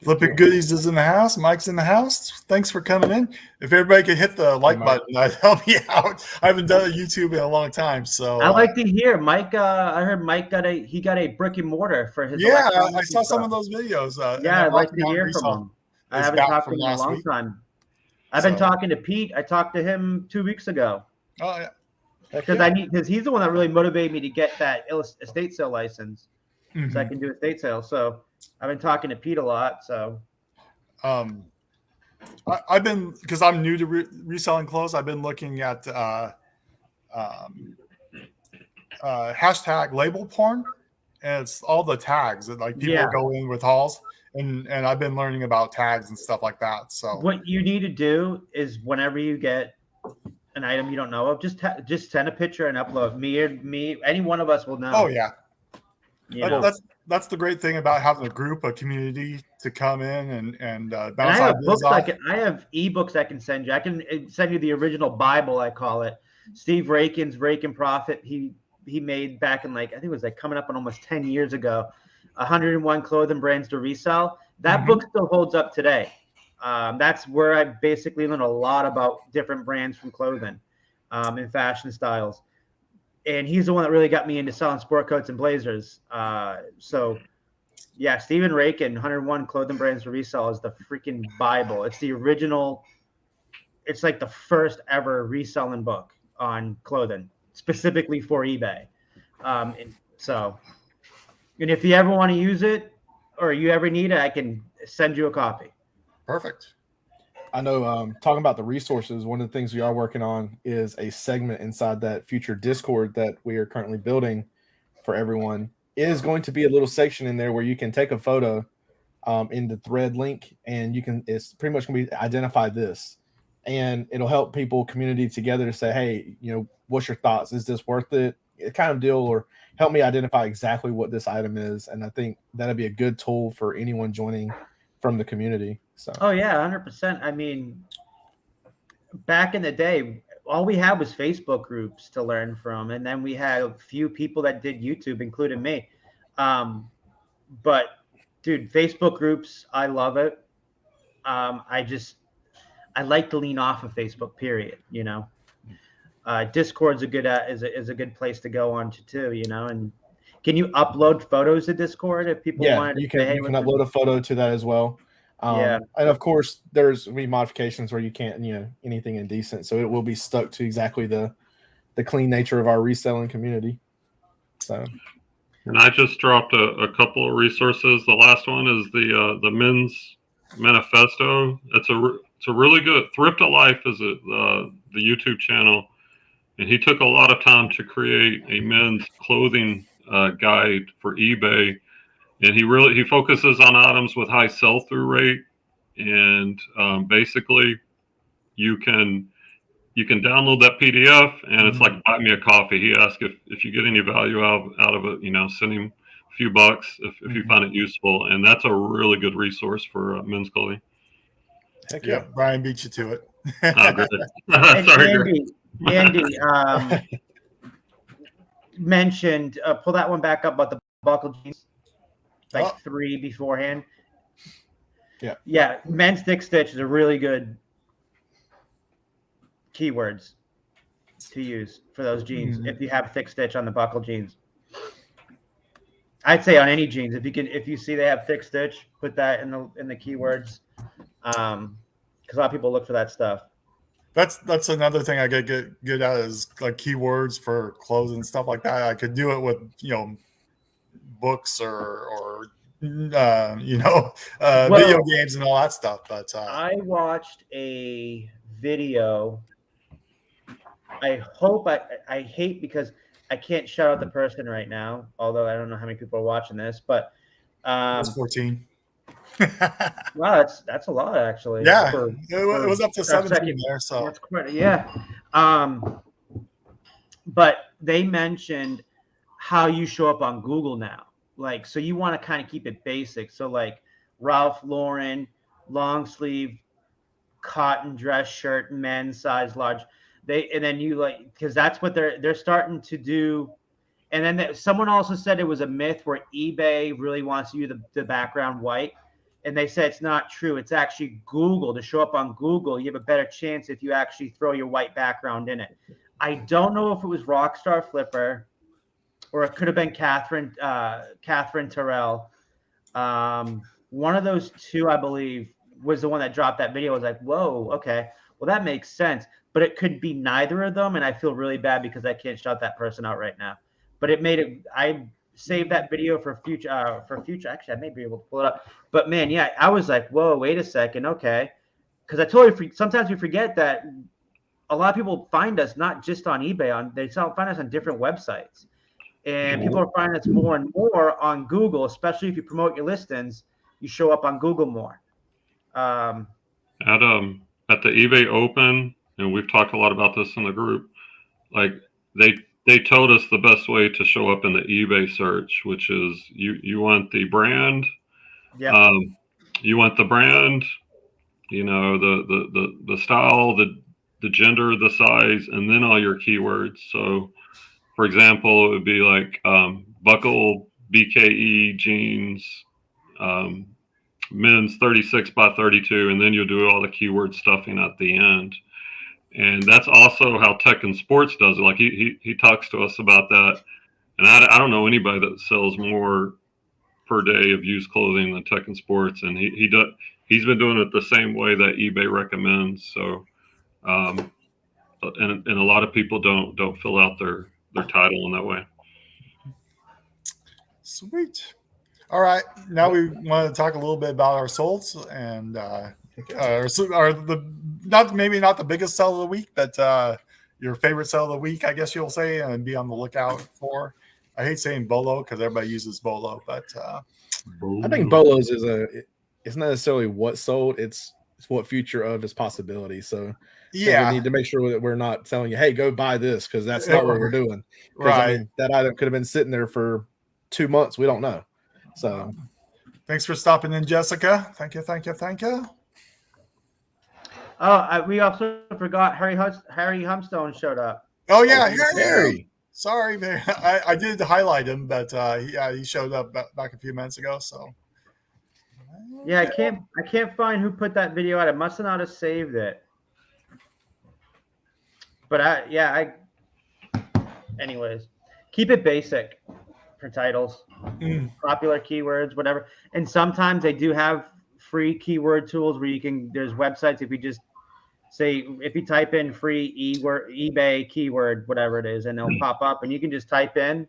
Flipping Goodies is in the house. Mike's in the house. Thanks for coming in. If everybody could hit the like button, that'd help me out. I haven't done a YouTube in a long time, so I like to hear Mike. I heard Mike got a brick and mortar for his. Yeah, I saw some of those videos. I'd like to hear from him. I haven't talked to him in a long time. I've been talking to Pete. I talked to him 2 weeks ago. Oh yeah, because he's the one that really motivated me to get that estate sale license, so I can do estate sales. So I've been talking to Pete a lot. So, I've been, because I'm new to reselling clothes. I've been looking at hashtag label porn, and it's all the tags that like people go in with hauls, and I've been learning about tags and stuff like that. So what you need to do is whenever you get an item you don't know of, just send a picture and upload. Me, any one of us will know. Oh yeah. That's the great thing about having a group, a community to come in and bounce I have ideas books off. I have ebooks I can send you. I can send you the original Bible, I call it. Steve Rakin's Rake and Profit. He made back in I think it was coming up on almost 10 years ago, 101 clothing brands to resell. That book still holds up today. That's where I basically learned a lot about different brands from clothing and fashion styles. And he's the one that really got me into selling sport coats and blazers. So, yeah, Stephen Rakin, 101 Clothing Brands to Resell is the freaking Bible. It's the original. It's like the first ever reselling book on clothing, specifically for eBay. And if you ever want to use it or you ever need it, I can send you a copy. Perfect. I know, talking about the resources, one of the things we are working on is a segment inside that future Discord that we are currently building for everyone. Is going to be a little section in there where you can take a photo in the thread link, and it's pretty much going to be identify this. and it'll help people community together to say, hey, what's your thoughts? Is this worth it? It kind of deal, or help me identify exactly what this item is. And I think that'd be a good tool for anyone joining from the community. So, oh yeah, 100%. I mean, back in the day, all we had was Facebook groups to learn from, and then we had a few people that did YouTube, including me. But dude, Facebook groups, I love it. I like to lean off of Facebook. Period. Discord's a good is a good place to go on to too. And can you upload photos to Discord if people wanted to? You can upload a photo to that as well. And of course, there's modifications where you can't, anything indecent. So it will be stuck to exactly the clean nature of our reselling community. So, and I just dropped a couple of resources. The last one is the Men's Manifesto. It's a really good. Thrift of Life is the YouTube channel, and he took a lot of time to create a men's clothing guide for eBay. And he focuses on items with high sell-through rate, and basically you can download that PDF, and it's like buy me a coffee. He asks if you get any value out of it, send him a few bucks if you find it useful, and that's a really good resource for men's clothing. Heck yeah, Brian beat you to it. Sorry, Andy mentioned pull that one back up about the buckle jeans. 3 beforehand. Yeah. Men's thick stitch is a really good keywords to use for those jeans. If you have thick stitch on the buckle jeans, I'd say on any jeans, if you see they have thick stitch, put that in the keywords, because a lot of people look for that stuff. That's another thing I get good at is like keywords for clothes and stuff like that. I could do it with books or video games and all that stuff. But I watched a video. I hate because I can't shout out the person right now, although I don't know how many people are watching this, but it's 14. Wow, that's a lot actually. Yeah, it was up to 17 there, so that's quite but they mentioned how you show up on Google now. Like, so you want to kind of keep it basic. So like Ralph Lauren, long sleeve, cotton dress shirt, men's size large. Because that's what they're starting to do. And then someone also said it was a myth where eBay really wants you the background white. And they said it's not true. It's actually Google. To show up on Google, you have a better chance if you actually throw your white background in it. I don't know if it was Rockstar Flipper or it could have been Catherine Terrell. One of those two, I believe, was the one that dropped that video. I was like, whoa, okay. Well, that makes sense. But it could be neither of them, and I feel really bad because I can't shout that person out right now. But it made it. I saved that video for future. Actually, I may be able to pull it up. But man, yeah, I was like, whoa, wait a second, okay, because I totally sometimes we forget that a lot of people find us not just on eBay. They find us on different websites, and people are finding us more and more on Google, especially if you promote your listings. You show up on Google more. At the eBay Open. And we've talked a lot about this in the group. Like they told us the best way to show up in the eBay search, which is you want the brand, you want the brand, the style, the gender, the size, and then all your keywords. So, for example, it would be like buckle, BKE jeans, men's 36 by 32, and then you'll do all the keyword stuffing at the end. And that's also how Tech and Sports does it. Like he talks to us about that. And I don't know anybody that sells more per day of used clothing than Tech and Sports. And he's been doing it the same way that eBay recommends. So, and a lot of people don't fill out their title in that way. Sweet. All right. Now we want to talk a little bit about our solds and maybe not the biggest sell of the week, but your favorite sell of the week, I guess you'll say, and be on the lookout for. I hate saying BOLO because everybody uses BOLO, but I think BOLOs it's not necessarily what sold, it's what future of is possibility. So Yeah, we need to make sure that we're not telling you, hey, go buy this, because that's not what we're doing. Because right. I mean, that item could have been sitting there for 2 months. We don't know. So thanks for stopping in, Jessica. Thank you. Oh, we also forgot Harry Humstone showed up. Oh yeah, Harry. Sorry, man. I did highlight him, but he showed up back a few minutes ago. So yeah, I can't find who put that video out. I must not have saved it. But anyways, keep it basic for titles, popular keywords, whatever. And sometimes they do have free keyword tools where there's websites. If you just say, if you type in free eBay keyword, whatever it is, and it'll pop up, and you can just type in.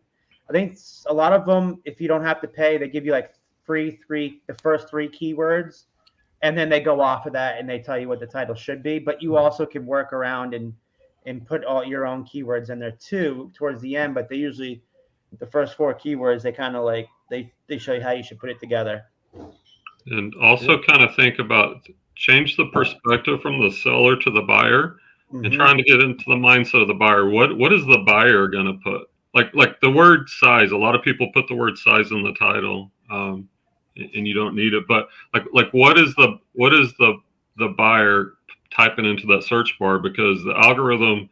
I think a lot of them, if you don't have to pay, they give you like the first 3 keywords, and then they go off of that and they tell you what the title should be. But you also can work around and put all your own keywords in there too towards the end. But they usually, the first 4 keywords, they kind of like they show you how you should put it together. And also kind of think about, change the perspective from the seller to the buyer, and trying to get into the mindset of the buyer. What is the buyer going to put? Like the word size. A lot of people put the word size in the title, and you don't need it. But like what is the buyer typing into that search bar? Because the algorithm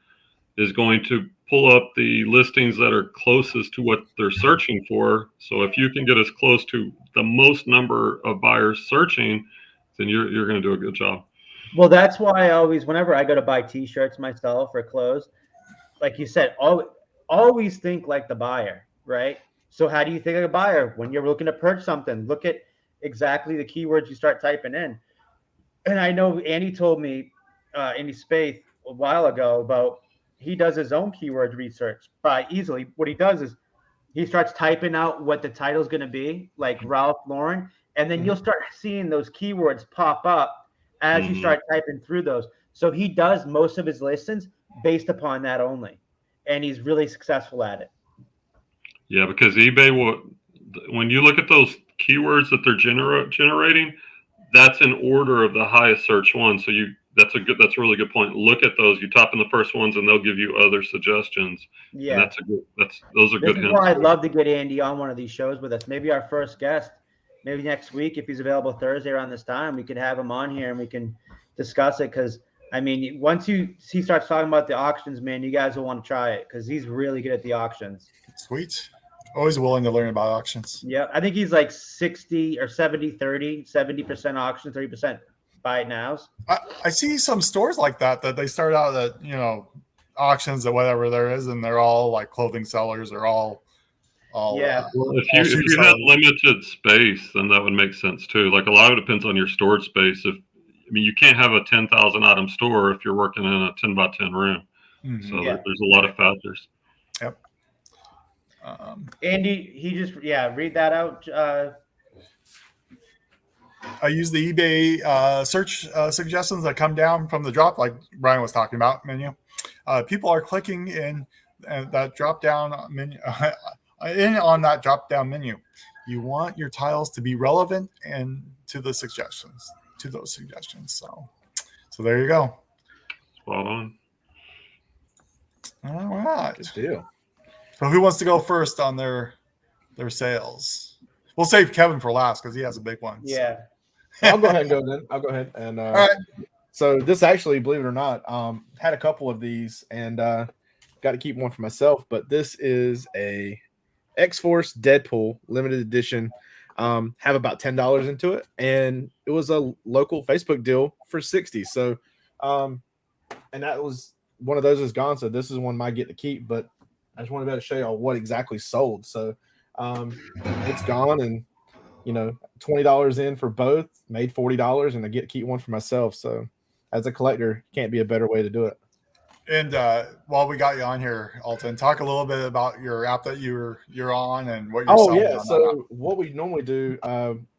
is going to pull up the listings that are closest to what they're searching for. So if you can get as close to the most number of buyers searching, then you're going to do a good job. Well, that's why I always, whenever I go to buy T-shirts myself or clothes, like you said, always think like the buyer, right? So how do you think like a buyer when you're looking to purchase something? Look at exactly the keywords you start typing in. And I know Andy told me, Andy Spaeth, a while ago about he does his own keyword research by easily. What he does is he starts typing out what the title's going to be, like Ralph Lauren, and then you'll start seeing those keywords pop up as you start typing through those. So he does most of his listings based upon that only, and he's really successful at it. Yeah, because eBay when you look at those keywords that they're generating, that's in order of the highest search one. So that's a really good point. Look at those. You type in the first ones, and they'll give you other suggestions. Yeah, and those are good hints. Why I'd love to get Andy on one of these shows with us. Maybe our first guest, maybe next week if he's available Thursday around this time, we could have him on here and we can discuss it. Because I mean, once he starts talking about the auctions, man, you guys will want to try it because he's really good at the auctions. Sweet. Always willing to learn about auctions. Yeah, I think he's like 60 or 70-30, 70% auction, 30% buy it nows. I see some stores like that they start out at auctions or whatever there is, and they're all like clothing sellers or all yeah. Well, if you have limited space, then that would make sense too. Like a lot of it depends on your storage space. You can't have a 10,000 item store if you're working in a 10 by 10 room. So there's a lot of factors. Yep. Andy, he just read that out. I use the eBay search suggestions that come down from the drop, like Brian was talking about, menu. People are clicking in that drop down menu, on that drop down menu. You want your tiles to be relevant and to those suggestions. So there you go. Spot on. All right. Good deal. So who wants to go first on their sales? We'll save Kevin for last because he has a big one. Yeah. So. I'll go ahead and go then. I'll go ahead and all right. So this actually, believe it or not, had a couple of these and got to keep one for myself. But this is a X-Force Deadpool limited edition. Have about $10 into it, and it was a local Facebook deal for $60. So, and that was one of those is gone. So this is one might get to keep, but I just want to be able to show y'all what exactly sold. So, it's gone, and $20 in for both, made $40, and I get to keep one for myself. So, as a collector, can't be a better way to do it. And while we got you on here, Alton, talk a little bit about your app that you're on and what you're selling. Oh yeah, so what we normally do,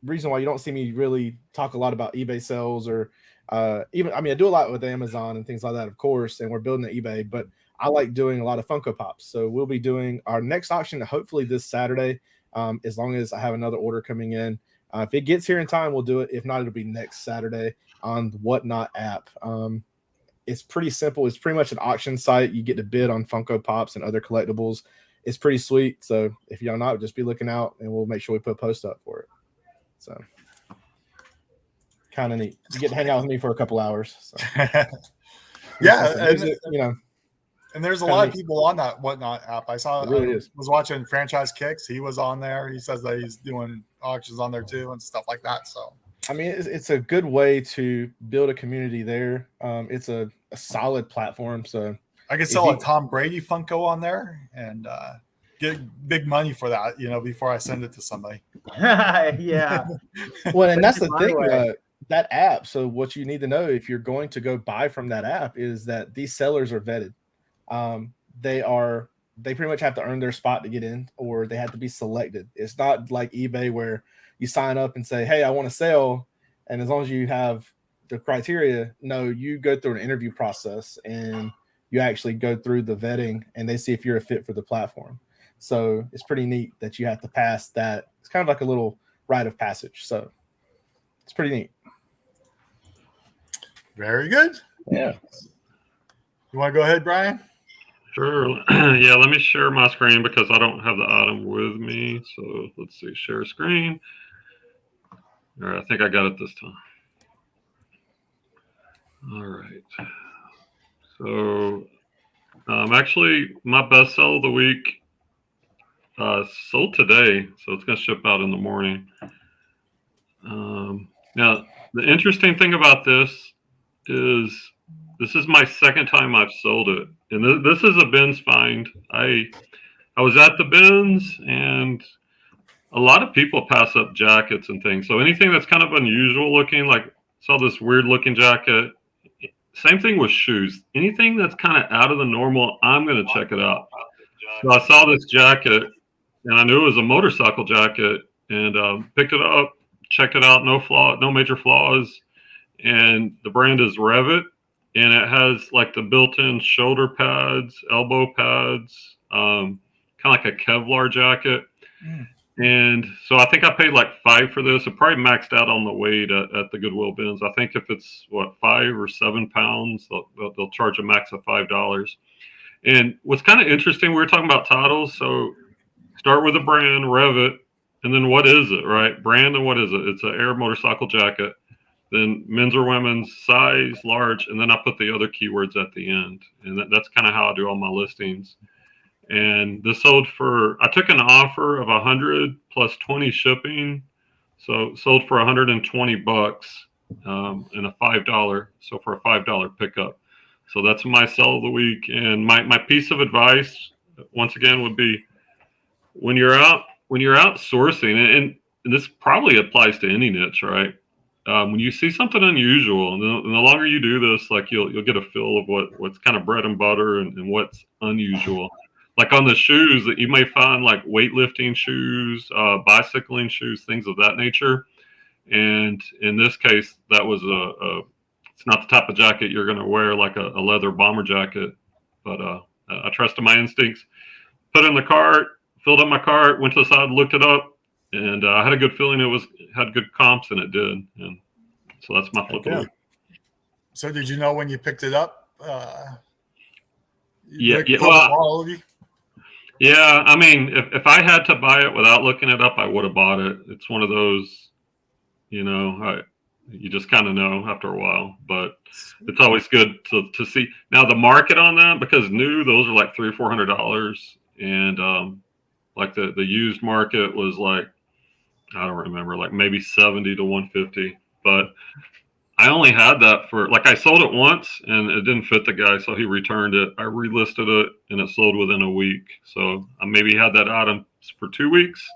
reason why you don't see me really talk a lot about eBay sales or I do a lot with Amazon and things like that, of course, and we're building the eBay, but I like doing a lot of Funko Pops. So we'll be doing our next auction hopefully this Saturday as long as I have another order coming in. If it gets here in time, we'll do it. If not, it'll be next Saturday on the Whatnot app. It's pretty simple. It's pretty much an auction site. You get to bid on Funko Pops and other collectibles. It's pretty sweet. So if y'all not, just be looking out, and we'll make sure we put a post up for it. So kind of neat. You get to hang out with me for a couple hours. So. Yeah, And there's a lot of people on that Whatnot app. I saw. It really is. Was watching Franchise Kicks. He was on there. He says that he's doing auctions on there too and stuff like that. So I mean, it's a good way to build a community there. It's a solid platform. So I could sell a Tom Brady Funko on there and get big money for that, before I send it to somebody. Yeah. Well, and that's the thing, that app. So what you need to know if you're going to go buy from that app is that these sellers are vetted. They pretty much have to earn their spot to get in, or they have to be selected. It's not like eBay where you sign up and say, hey, I want to sell. And as long as you have the criteria, no, you go through an interview process and you actually go through the vetting and they see if you're a fit for the platform. So it's pretty neat that you have to pass that. It's kind of like a little rite of passage. So it's pretty neat. Very good. Yeah. You want to go ahead, Brian? Sure. Yeah, let me share my screen because I don't have the item with me. So let's see, share screen. All right, I think I got it this time. All right. So actually, my best sell of the week sold today, so it's going to ship out in the morning. Now, the interesting thing about this is my second time I've sold it, and this is a bins find. I was at the bins, and a lot of people pass up jackets and things. So anything that's kind of unusual looking, like saw this weird looking jacket. Same thing with shoes. Anything that's kind of out of the normal, I'm going to check it out. So I saw this jacket, and I knew it was a motorcycle jacket, and picked it up, checked it out, no major flaws. And the brand is Revit, and it has like the built-in shoulder pads, elbow pads, kind of like a Kevlar jacket. And so I think I paid like $5 for this. It probably maxed out on the weight at the Goodwill bins. I think if it's 5 or 7 pounds, they'll charge a max of $5. And what's kind of interesting, we were talking about titles. So start with the brand, Revit, and then what is it, right? Brand, and what is it? It's an Air motorcycle jacket. Then men's or women's, size, large, and then I put the other keywords at the end. And that's kind of how I do all my listings. And this sold for, I took an offer of 100 plus 20 shipping. So sold for $120 and a $5. So for a $5 pickup. So that's my sell of the week. And my piece of advice, once again, would be when you're out sourcing, and this probably applies to any niche, right? When you see something unusual, and the longer you do this, like you'll get a feel of what's kind of bread and butter and what's unusual. Like on the shoes, that you may find like weightlifting shoes, bicycling shoes, things of that nature. And in this case, that was it's not the type of jacket you're going to wear, like a leather bomber jacket. But I trusted my instincts. Put it in the cart, filled up my cart, went to the side, looked it up, and I had a good feeling it had good comps, and it did. And so that's my flip of the week. So did you know when you picked it up? Yeah. Yeah, I mean, if I had to buy it without looking it up, I would have bought it. It's one of those, you just kind of know after a while. But it's always good to see. Now the market on that, because new, those are like $300 or $400, and like the used market was like, I don't remember, like maybe 70 to 150. But I only had that for, like, I sold it once and it didn't fit the guy, so he returned it. I relisted it and it sold within a week. So I maybe had that item for 2 weeks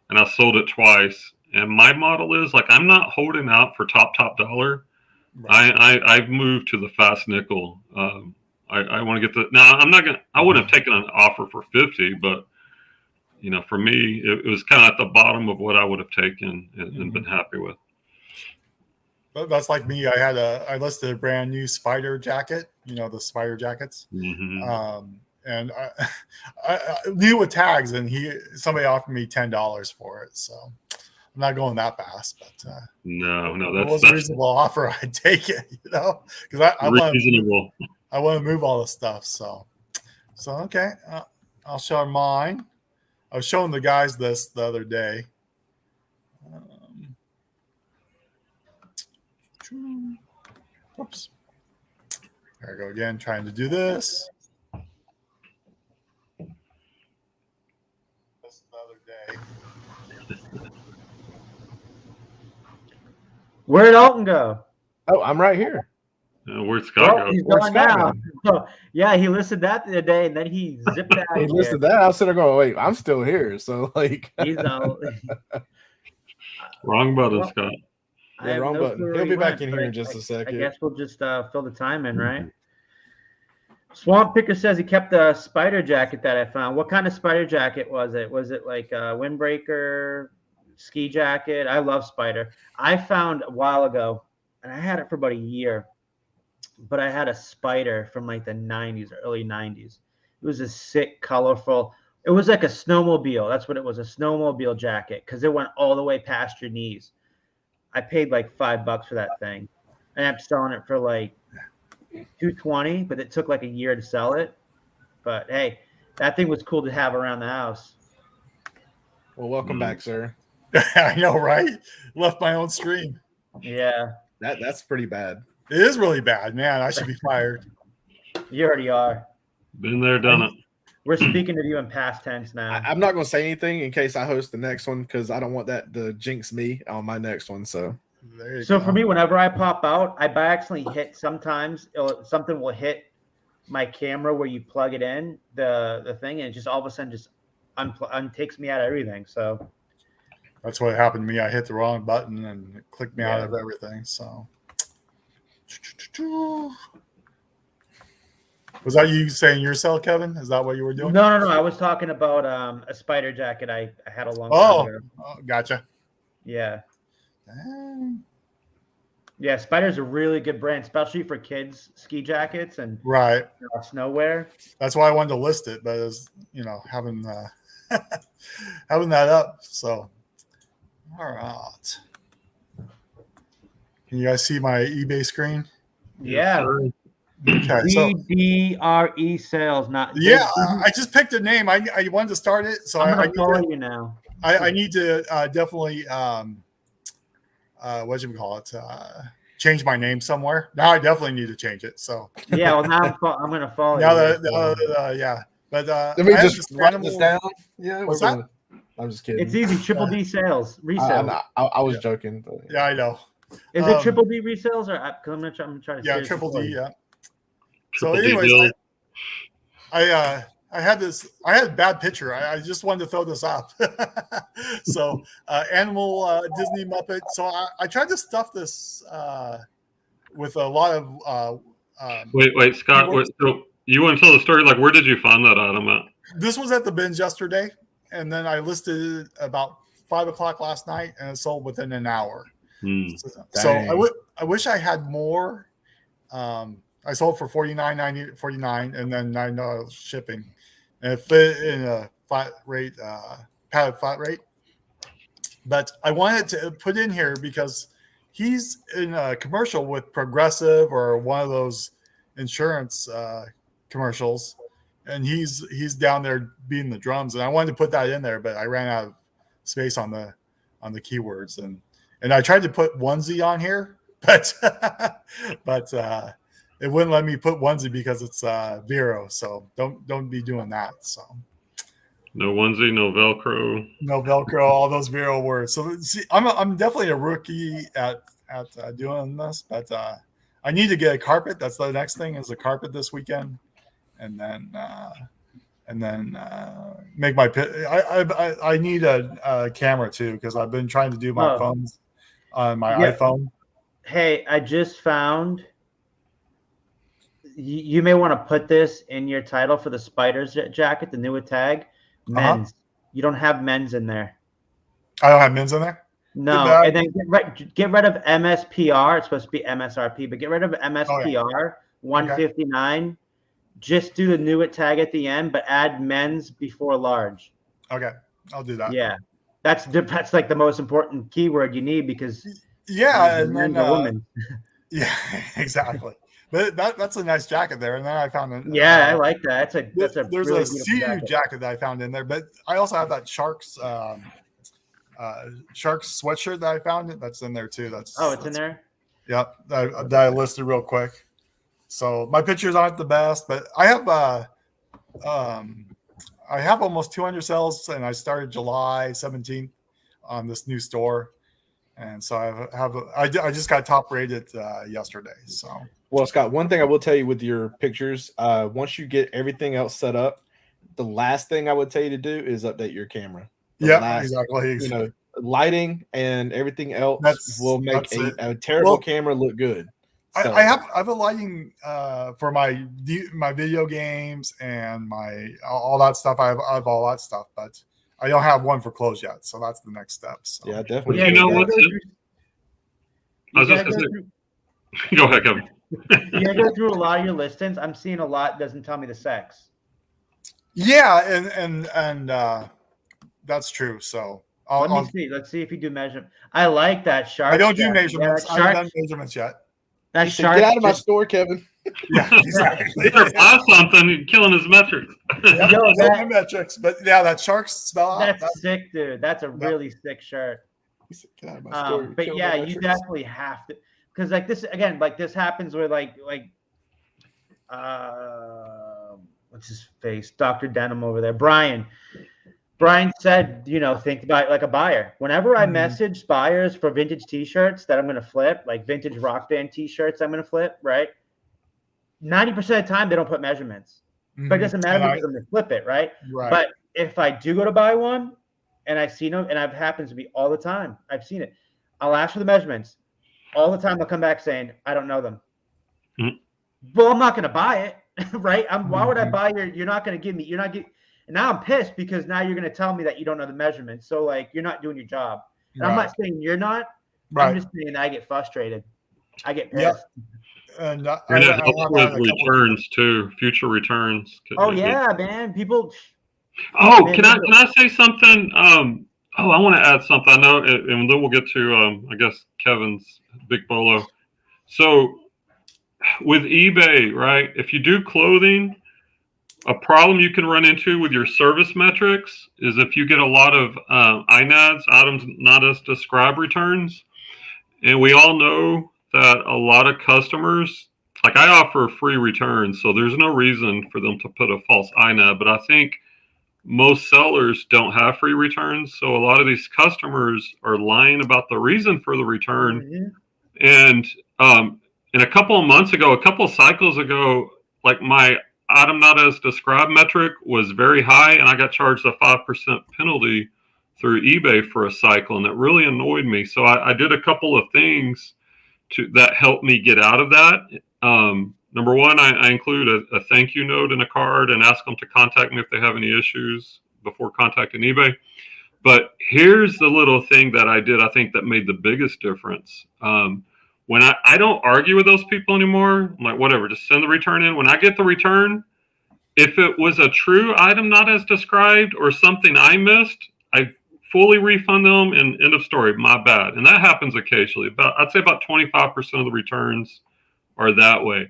and I sold it twice. And my model is like, I'm not holding out for top dollar. Right. I've moved to the fast nickel. I want to get now I wouldn't have taken an offer for 50, but for me, it was kind of at the bottom of what I would have taken and been happy with. That's like me. I listed a brand new spider jacket, the spider jackets. Mm-hmm. and I knew with tags, and somebody offered me $10 for it. So I'm not going that fast, but no, if it was a reasonable offer, I'd take it, because I reasonable. I want to move all the stuff. So okay, I'll show mine. I was showing the guys this the other day. Whoops. There I go again, trying to do this. This the other day. Where'd Alton go? Oh, I'm right here. Where'd Scott go? He's Where'd going Scott now. So, yeah, he listed that the other day, and then he zipped out. He listed that. I was sitting there going, wait, I'm still here. So like, He's out. Wrong button, Well, Scott. yeah, wrong button. He'll be back in here in just a I second. guess we'll just fill the time in, right? Swamp Picker says he kept a spider jacket that I found. What kind of spider jacket was it? Was it like a windbreaker, ski jacket? I love spider. I found a while ago, and I had it for about a year, but I had a spider from like the 90s, early 90s. It was a sick, colorful. It was like a snowmobile. That's what it was, a snowmobile jacket, because it went all the way past your knees. I paid like $5 for that thing. I ended up selling it for like $220, but it took like a year to sell it. But hey, that thing was cool to have around the house. Well, welcome back, sir. I know, right? Left my own stream. Yeah, That's pretty bad. It is really bad, man. I should be fired. you already are. Been there, done it. We're speaking of you in past tense now. I'm not going to say anything in case I host the next one because I don't want that to jinx me on my next one. So for me, whenever I pop out, I by accidentally hit. Sometimes something will hit my camera where you plug it in, the thing, and it just all of a sudden just takes me out of everything. So that's what happened to me. I hit the wrong button and it clicked me out of everything. So was that you saying yourself, Kevin? Is that what you were doing? No. I was talking about a spider jacket I had a long time ago. Oh, gotcha. Yeah. Yeah, Spider's a really good brand, especially for kids' ski jackets and snow wear. That's why I wanted to list it, but it's having having that up. So, all right. Can you guys see my eBay screen? Yeah. Okay, so DDRE sales, not. Yeah, I just picked a name. I wanted to start it, so I'm gonna follow you now. I need to definitely what you call it? Change my name somewhere. Now I definitely need to change it. So yeah, well now I'm gonna follow now you. Yeah, but let me just write this down. Yeah, what's that? I'm just kidding. It's easy. Triple D sales resales. I was joking. But, yeah, I know. Is it Triple D resales or? Because I'm gonna try to. Yeah, Triple D. Yeah. So, Triple anyways, I had a bad picture. I just wanted to throw this up. So, animal Disney Muppet. So I tried to stuff this with a lot of. Wait, Scott. So you want to tell the story? Like, where did you find that item at? This was at the bins yesterday, and then I listed it about 5 o'clock last night, and it sold within an hour. So I wish I had more. I sold for $49.49 and then $9 shipping, and it fit in a flat rate, padded flat rate. But I wanted to put in here because he's in a commercial with Progressive or one of those insurance commercials, and he's down there beating the drums, and I wanted to put that in there, but I ran out of space on the keywords, and I tried to put onesie on here, but it wouldn't let me put onesie because it's Vero, so don't be doing that. So no onesie, no Velcro, all those Vero words. So see, I'm definitely a rookie at doing this, but I need to get a carpet. That's the next thing is a carpet this weekend, and then make my pit. I need a camera too because I've been trying to do my phones on my iPhone. Hey, I just found. You may want to put this in your title for the Spiders jacket, the newer tag. Men's. You don't have men's in there. I don't have men's in there? No. And then get rid of MSPR. It's supposed to be MSRP, but get rid of MSPR 159. just do the knew it tag at the end, but add men's before large. Okay, I'll do that. Yeah, that's like the most important keyword you need because yeah, and then women. yeah, exactly. But that's a nice jacket there. And then I found I like that. That's a there's really a beautiful jacket that I found in there, but I also have that Sharks sweatshirt that I found. That's in there too. It's in there. Yep, that I listed real quick. So my pictures aren't the best, but I have almost 200 sales, and I started July 17th on this new store, and so I just got top rated yesterday. So well, Scott, one thing I will tell you with your pictures, once you get everything else set up, the last thing I would tell you to do is update your camera. Exactly. You know, lighting and everything else will make a terrible camera look good. So, I have a lighting for my video games and all that stuff. I have all that stuff, but I don't have one for clothes yet. So that's the next step. So. Yeah, definitely. You know what? Go ahead, Kevin. You gotta go through a lot of your listings. I'm seeing a lot doesn't tell me the sex. Yeah, and that's true. So let me see. Let's see if you do measurement. I like that shark. I don't do measurements. I haven't done measurements yet. That shark. Get out of my store, Kevin. Yeah, exactly. Better buy something. You're killing his metrics. My metrics, but yeah, that shark smell. That's sick, dude. That's a really sick shirt. Get out of my store. But yeah, you definitely have to, because like this again, like this happens where like what's his face, Dr. Denim over there, Brian said, think about it like a buyer. Whenever I message buyers for vintage t-shirts that I'm going to flip, like vintage rock band t-shirts I'm going to flip, right? 90% of the time they don't put measurements. But it doesn't matter because I'm going to flip it, right? But if I do go to buy one and I see them, and it happens to be all the time, I've seen it, I'll ask for the measurements. All the time they'll come back saying, I don't know them. Well, I'm not going to buy it, right? Why would I buy you're not going to give me, and now I'm pissed because now you're going to tell me that you don't know the measurements. So like, you're not doing your job. And I'm not saying you're not. I'm just saying I get frustrated. I get pissed. Yep. And it helps with returns too, future returns. Oh yeah, man. People. Oh, can I say something? I want to add something. I know, and then we'll get to I guess Kevin's big bolo. So with eBay, right? If you do clothing, a problem you can run into with your service metrics is if you get a lot of INADs, items not as described returns. And we all know that a lot of customers, like I offer free returns, so there's no reason for them to put a false INAD, but I think most sellers don't have free returns. So a lot of these customers are lying about the reason for the return. And a couple of cycles ago, like my item not as described metric was very high, and I got charged a 5% penalty through eBay for a cycle, and it really annoyed me. So I did a couple of things that helped me get out of that. Number one, I include a thank you note in a card and ask them to contact me if they have any issues before contacting eBay. But here's the little thing that I did, I think, that made the biggest difference. When I don't argue with those people anymore, I'm like, whatever, just send the return in. When I get the return, if it was a true item not as described or something I missed, I fully refund them and end of story, my bad. And that happens occasionally. I'd say about 25% of the returns are that way.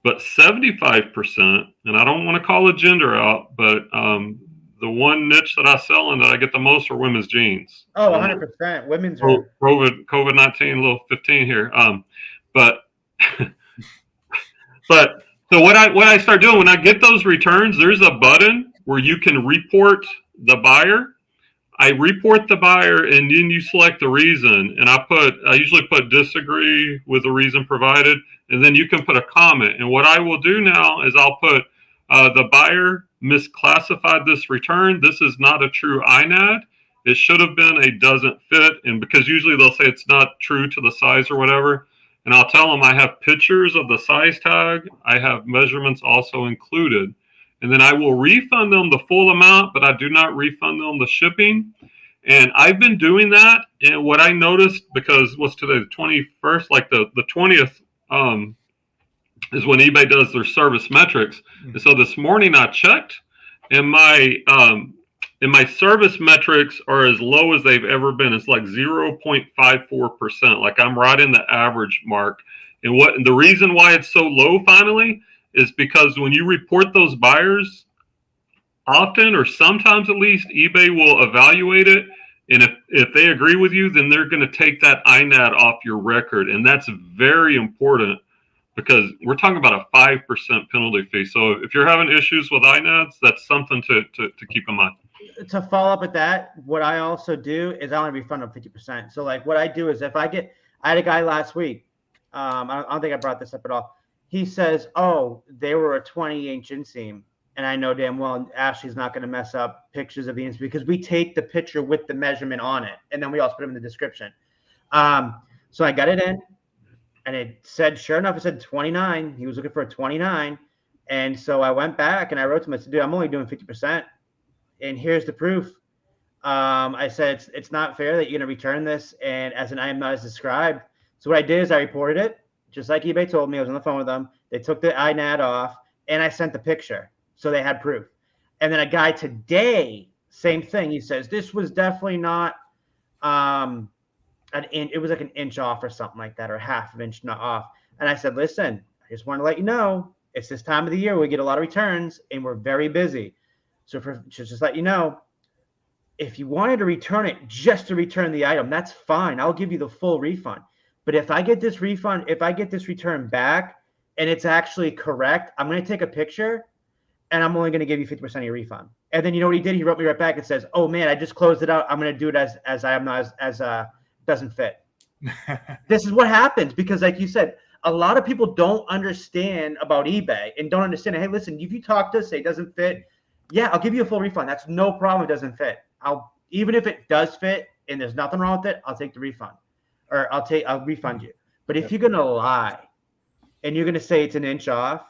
But 75%, and I don't want to call a gender out, but the one niche that I sell in that I get the most are women's jeans. Oh, 100%. Women's are COVID-19, a little 15 here. But so what I start doing when I get those returns, there's a button where you can report the buyer. I report the buyer, and then you select the reason. And I usually put disagree with the reason provided, and then you can put a comment. And what I will do now is I'll put the buyer misclassified this return. This is not a true INAD. It should have been a doesn't fit. And because usually they'll say it's not true to the size or whatever. And I'll tell them I have pictures of the size tag. I have measurements also included. And then I will refund them the full amount, but I do not refund them the shipping. And I've been doing that. And what I noticed, because what's today, the 21st, like the 20th, is when eBay does their service metrics. And so this morning I checked, and my service metrics are as low as they've ever been. It's like 0.54%. Like I'm right in the average mark. And the reason why it's so low finally is because when you report those buyers, often or sometimes at least, eBay will evaluate it. And if they agree with you, then they're going to take that INAD off your record. And that's very important because we're talking about a 5% penalty fee. So if you're having issues with INADs, that's something to keep in mind. To follow up with that, what I also do is I only refund them 50%. So like what I do is I had a guy last week. I don't think I brought this up at all. He says, oh, they were a 20-inch inseam. And I know damn well Ashley's not going to mess up pictures of the inseam because we take the picture with the measurement on it. And then we also put them in the description. So I got it in and it said, sure enough, it said 29. He was looking for a 29. And so I went back and I wrote to him, I said, dude, I'm only doing 50%. And here's the proof. I said, it's not fair that you're going to return this. And as an I am not as described. So what I did is I reported it, just like eBay told me. I was on the phone with them. They took the INAD off, and I sent the picture. So they had proof. And then a guy today, same thing. He says, this was definitely not an inch. It was like an inch off or something like that, or half an inch not off. And I said, listen, I just want to let you know, it's this time of the year. We get a lot of returns, and we're very busy. So just let you know, if you wanted to return it just to return the item, that's fine. I'll give you the full refund. But if I get this return back and it's actually correct, I'm going to take a picture and I'm only going to give you 50% of your refund. And then you know what he did? He wrote me right back and says, oh man, I just closed it out. I'm going to do it as I am not as doesn't fit. This is what happens because like you said, a lot of people don't understand about eBay and don't understand. Hey, listen, if you talk to us, say it doesn't fit. Yeah, I'll give you a full refund. That's no problem. It doesn't fit. Even if it does fit and there's nothing wrong with it, I'll take the refund. Or I'll refund you. But if you're going to lie and you're going to say it's an inch off,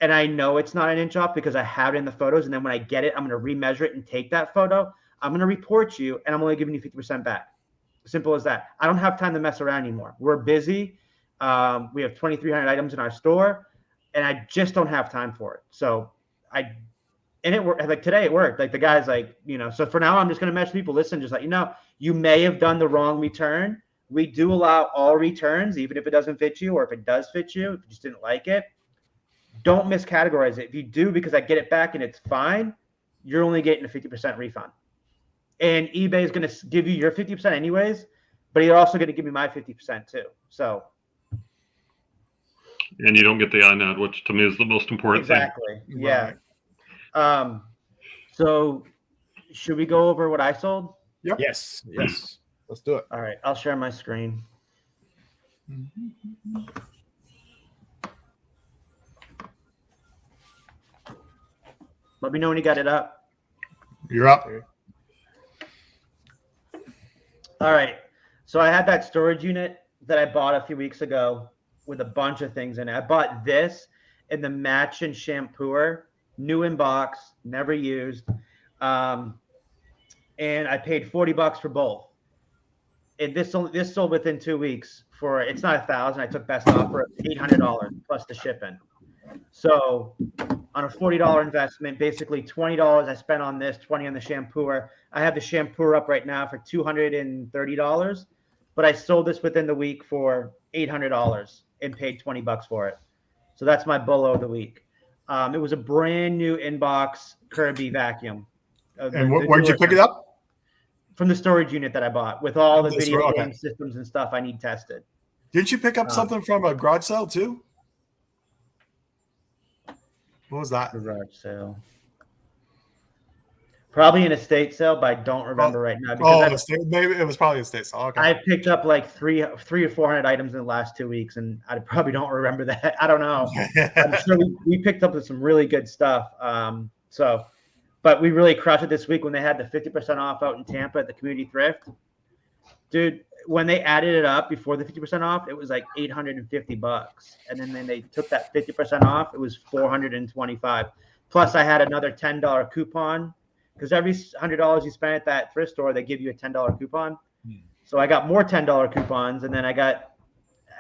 and I know it's not an inch off because I have it in the photos, and then when I get it, I'm going to remeasure it and take that photo, I'm going to report you, and I'm only giving you 50% back. Simple as that. I don't have time to mess around anymore. We're busy. We have 2,300 items in our store, and I just don't have time for it. So and it worked. Like today, it worked. Like the guy's like, so for now, I'm just going to message people. Listen, just let you know, you may have done the wrong return. We do allow all returns, even if it doesn't fit you, or if it does fit you, if you just didn't like it. Don't miscategorize it. If you do, because I get it back and it's fine, you're only getting a 50% refund. And eBay is going to give you your 50% anyways, but you're also going to give me my 50% too. So. And you don't get the INAD, which to me is the most important thing. Exactly. Yeah. Right. So should we go over what I sold? Yep. Yes. Let's do it. All right. I'll share my screen. Let me know when you got it up. You're up. All right. So I had that storage unit that I bought a few weeks ago with a bunch of things in it. I bought this and the match and shampooer, new in box, never used. And I paid $40 for both. And this sold within 2 weeks for, it's not $1,000. I took best offer of $800 plus the shipping. So on a $40 investment, basically $20 I spent on this, $20 on the shampooer. I have the shampooer up right now for $230, but I sold this within the week for $800 and paid $20 for it. So that's my bullo of the week. It was a brand new inbox Kirby vacuum. And where'd you pick it up? From the storage unit that I bought with all the video game systems and stuff I need tested. Didn't you pick up something from a garage sale too? What was that? Garage sale. Probably an estate sale, but I don't remember right now. Maybe it was probably an estate sale. Okay. I picked up like three or 400 items in the last 2 weeks, and I probably don't remember that. I don't know. I'm sure we picked up some really good stuff. But we really crushed it this week when they had the 50% off out in Tampa at the Community Thrift. Dude, when they added it up before the 50% off, it was like $850. And then they took that 50% off, it was $425. Plus I had another $10 coupon because every $100 you spend at that thrift store, they give you a $10 coupon. So I got more $10 coupons, and then I got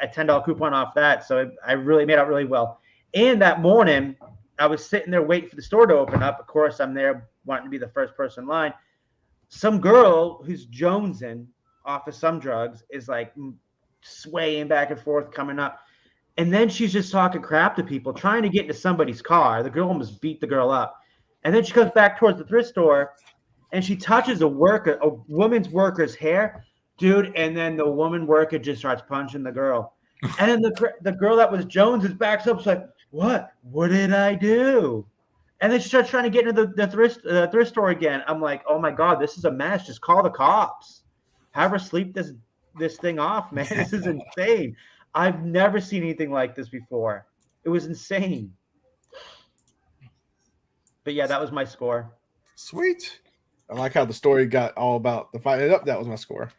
a $10 coupon off that. So I really made out really well. And that morning, I was sitting there waiting for the store to open up. Of course, I'm there wanting to be the first person in line. Some girl who's jonesing off of some drugs is like swaying back and forth coming up. And then she's just talking crap to people, trying to get into somebody's car. The girl almost beat the girl up. And then she comes back towards the thrift store and she touches a woman's worker's hair, dude. And then the woman worker just starts punching the girl. And then the girl that was Jones is backs up. She's like, what did I do? And then she starts trying to get into the thrift store again. I'm like, oh my God, this is a mess. Just call the cops. Have her sleep this thing off, man. This is insane. I've never seen anything like this before. It was insane. But yeah, that was my score. Sweet. I like how the story got all about the fight. That was my score.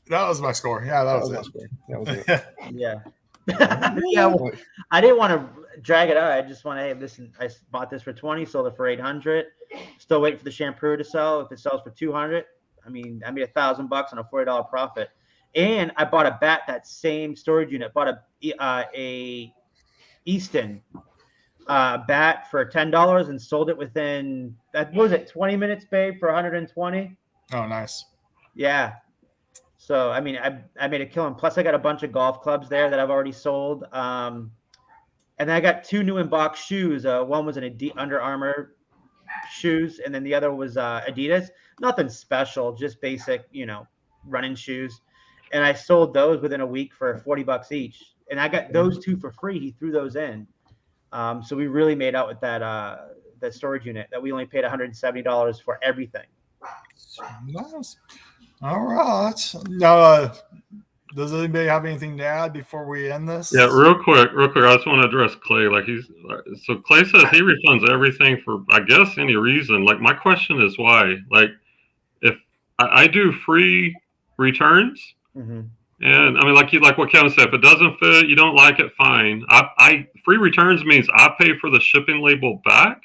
That was my score. Yeah, that was my it. score. That was it. Yeah. Yeah, well, I didn't want to drag it out. I just want to, hey, listen, I bought this for 20, sold it for 800. Still waiting for the shampoo to sell. If it sells for 200, I mean, I made $1,000 on a $40 profit. And I bought a bat, that same storage unit. Bought a Easton bat for $10 and sold it within, what was it, 20 minutes, babe, for 120. Oh, nice. Yeah. So, I mean, I made a killing. Plus, I got a bunch of golf clubs there that I've already sold. And then I got 2 new in-box shoes. One was an Under Armour shoes, and then the other was Adidas. Nothing special, just basic, running shoes. And I sold those within a week for $40 each. And I got those 2 for free. He threw those in. So we really made out with that storage unit that we only paid $170 for everything. Nice. All right. Now, does anybody have anything to add before we end this? Yeah, real quick. I just want to address Clay. So Clay says he refunds everything for, I guess, any reason. Like, my question is why? Like, if I do free returns, mm-hmm. And I mean, like what Kevin said, if it doesn't fit, you don't like it, fine. I free returns means I pay for the shipping label back,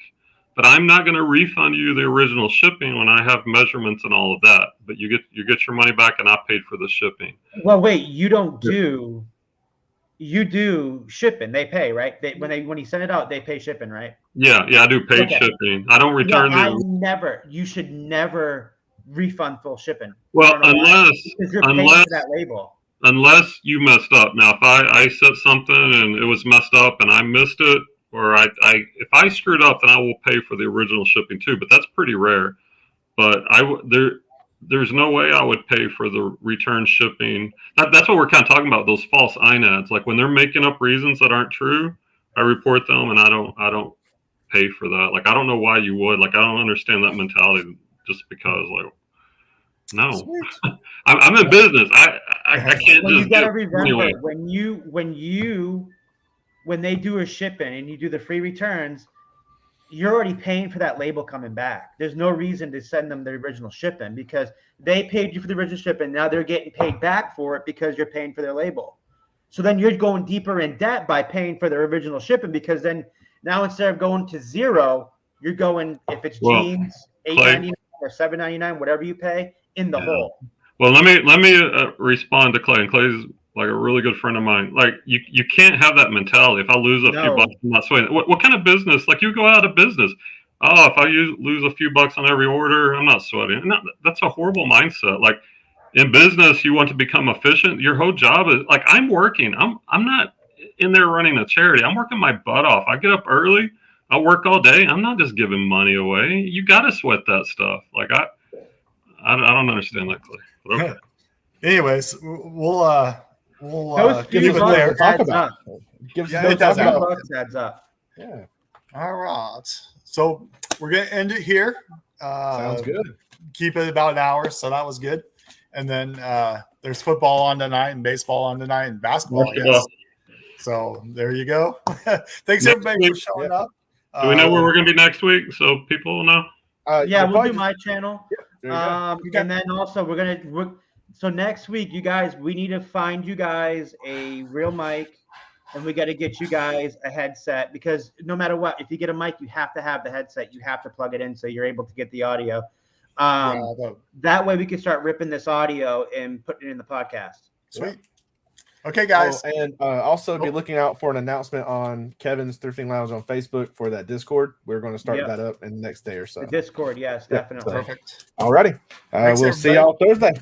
but I'm not going to refund you the original shipping when I have measurements and all of that. But you get your money back, and I paid for the shipping. Well, wait, you do shipping? They pay, right? When you send it out, they pay shipping, right? Yeah, I do paid shipping. I don't return You should never refund full shipping. Well, unless you're paying for that label. Unless you messed up. Now, if I said something and it was messed up and I missed it, or if I screwed up, then I will pay for the original shipping too. But that's pretty rare. But there's no way I would pay for the return shipping. That's what we're kind of talking about, those false INADs. Like when they're making up reasons that aren't true, I report them, and I don't pay for that. Like, I don't know why you would. Like, I don't understand that mentality just because, like, no. I'm in business. I can't well, just. You gotta remember when they do a shipping and you do the free returns, you're already paying for that label coming back. There's no reason to send them the original shipping because they paid you for the original shipping. Now they're getting paid back for it because you're paying for their label. So then you're going deeper in debt by paying for their original shipping because then now instead of going to zero, you're going, if it's jeans, $8.99 or $7.99, whatever you pay, in the hole. Well, let me respond to Clay. And Clay's like a really good friend of mine. Like you can't have that mentality. If I lose a few bucks, I'm not sweating. What kind of business? Like, you go out of business. Oh, if I lose a few bucks on every order, I'm not sweating. No, that's a horrible mindset. Like, in business, you want to become efficient. Your whole job is like, I'm working. I'm not in there running a charity. I'm working my butt off. I get up early. I work all day. I'm not just giving money away. You got to sweat that stuff. Like, I don't understand that, Clay. Okay. Anyways, we'll give it there. Talk about. It does adds up. Yeah. All right. So we're gonna end it here. Sounds good. Keep it about an hour, so that was good. And then there's football on tonight, and baseball on tonight, and basketball. Yes. So there you go. Thanks everybody for showing up. Do we know where we're gonna be next week, so people will know? We'll do my channel. Yeah, and then also so next week, you guys, we need to find you guys a real mic, and we got to get you guys a headset because no matter what, if you get a mic, you have to have the headset. You have to plug it in so you're able to get the audio. That way we can start ripping this audio and putting it in the podcast. Sweet. Okay, guys. Oh, and also be looking out for an announcement on Kevin's Thrifting Lounge on Facebook for that Discord. We're going to start that up in the next day or so. The Discord, yes, definitely. Perfect. Alrighty. Thanks, We'll see everybody. y'all Thursday.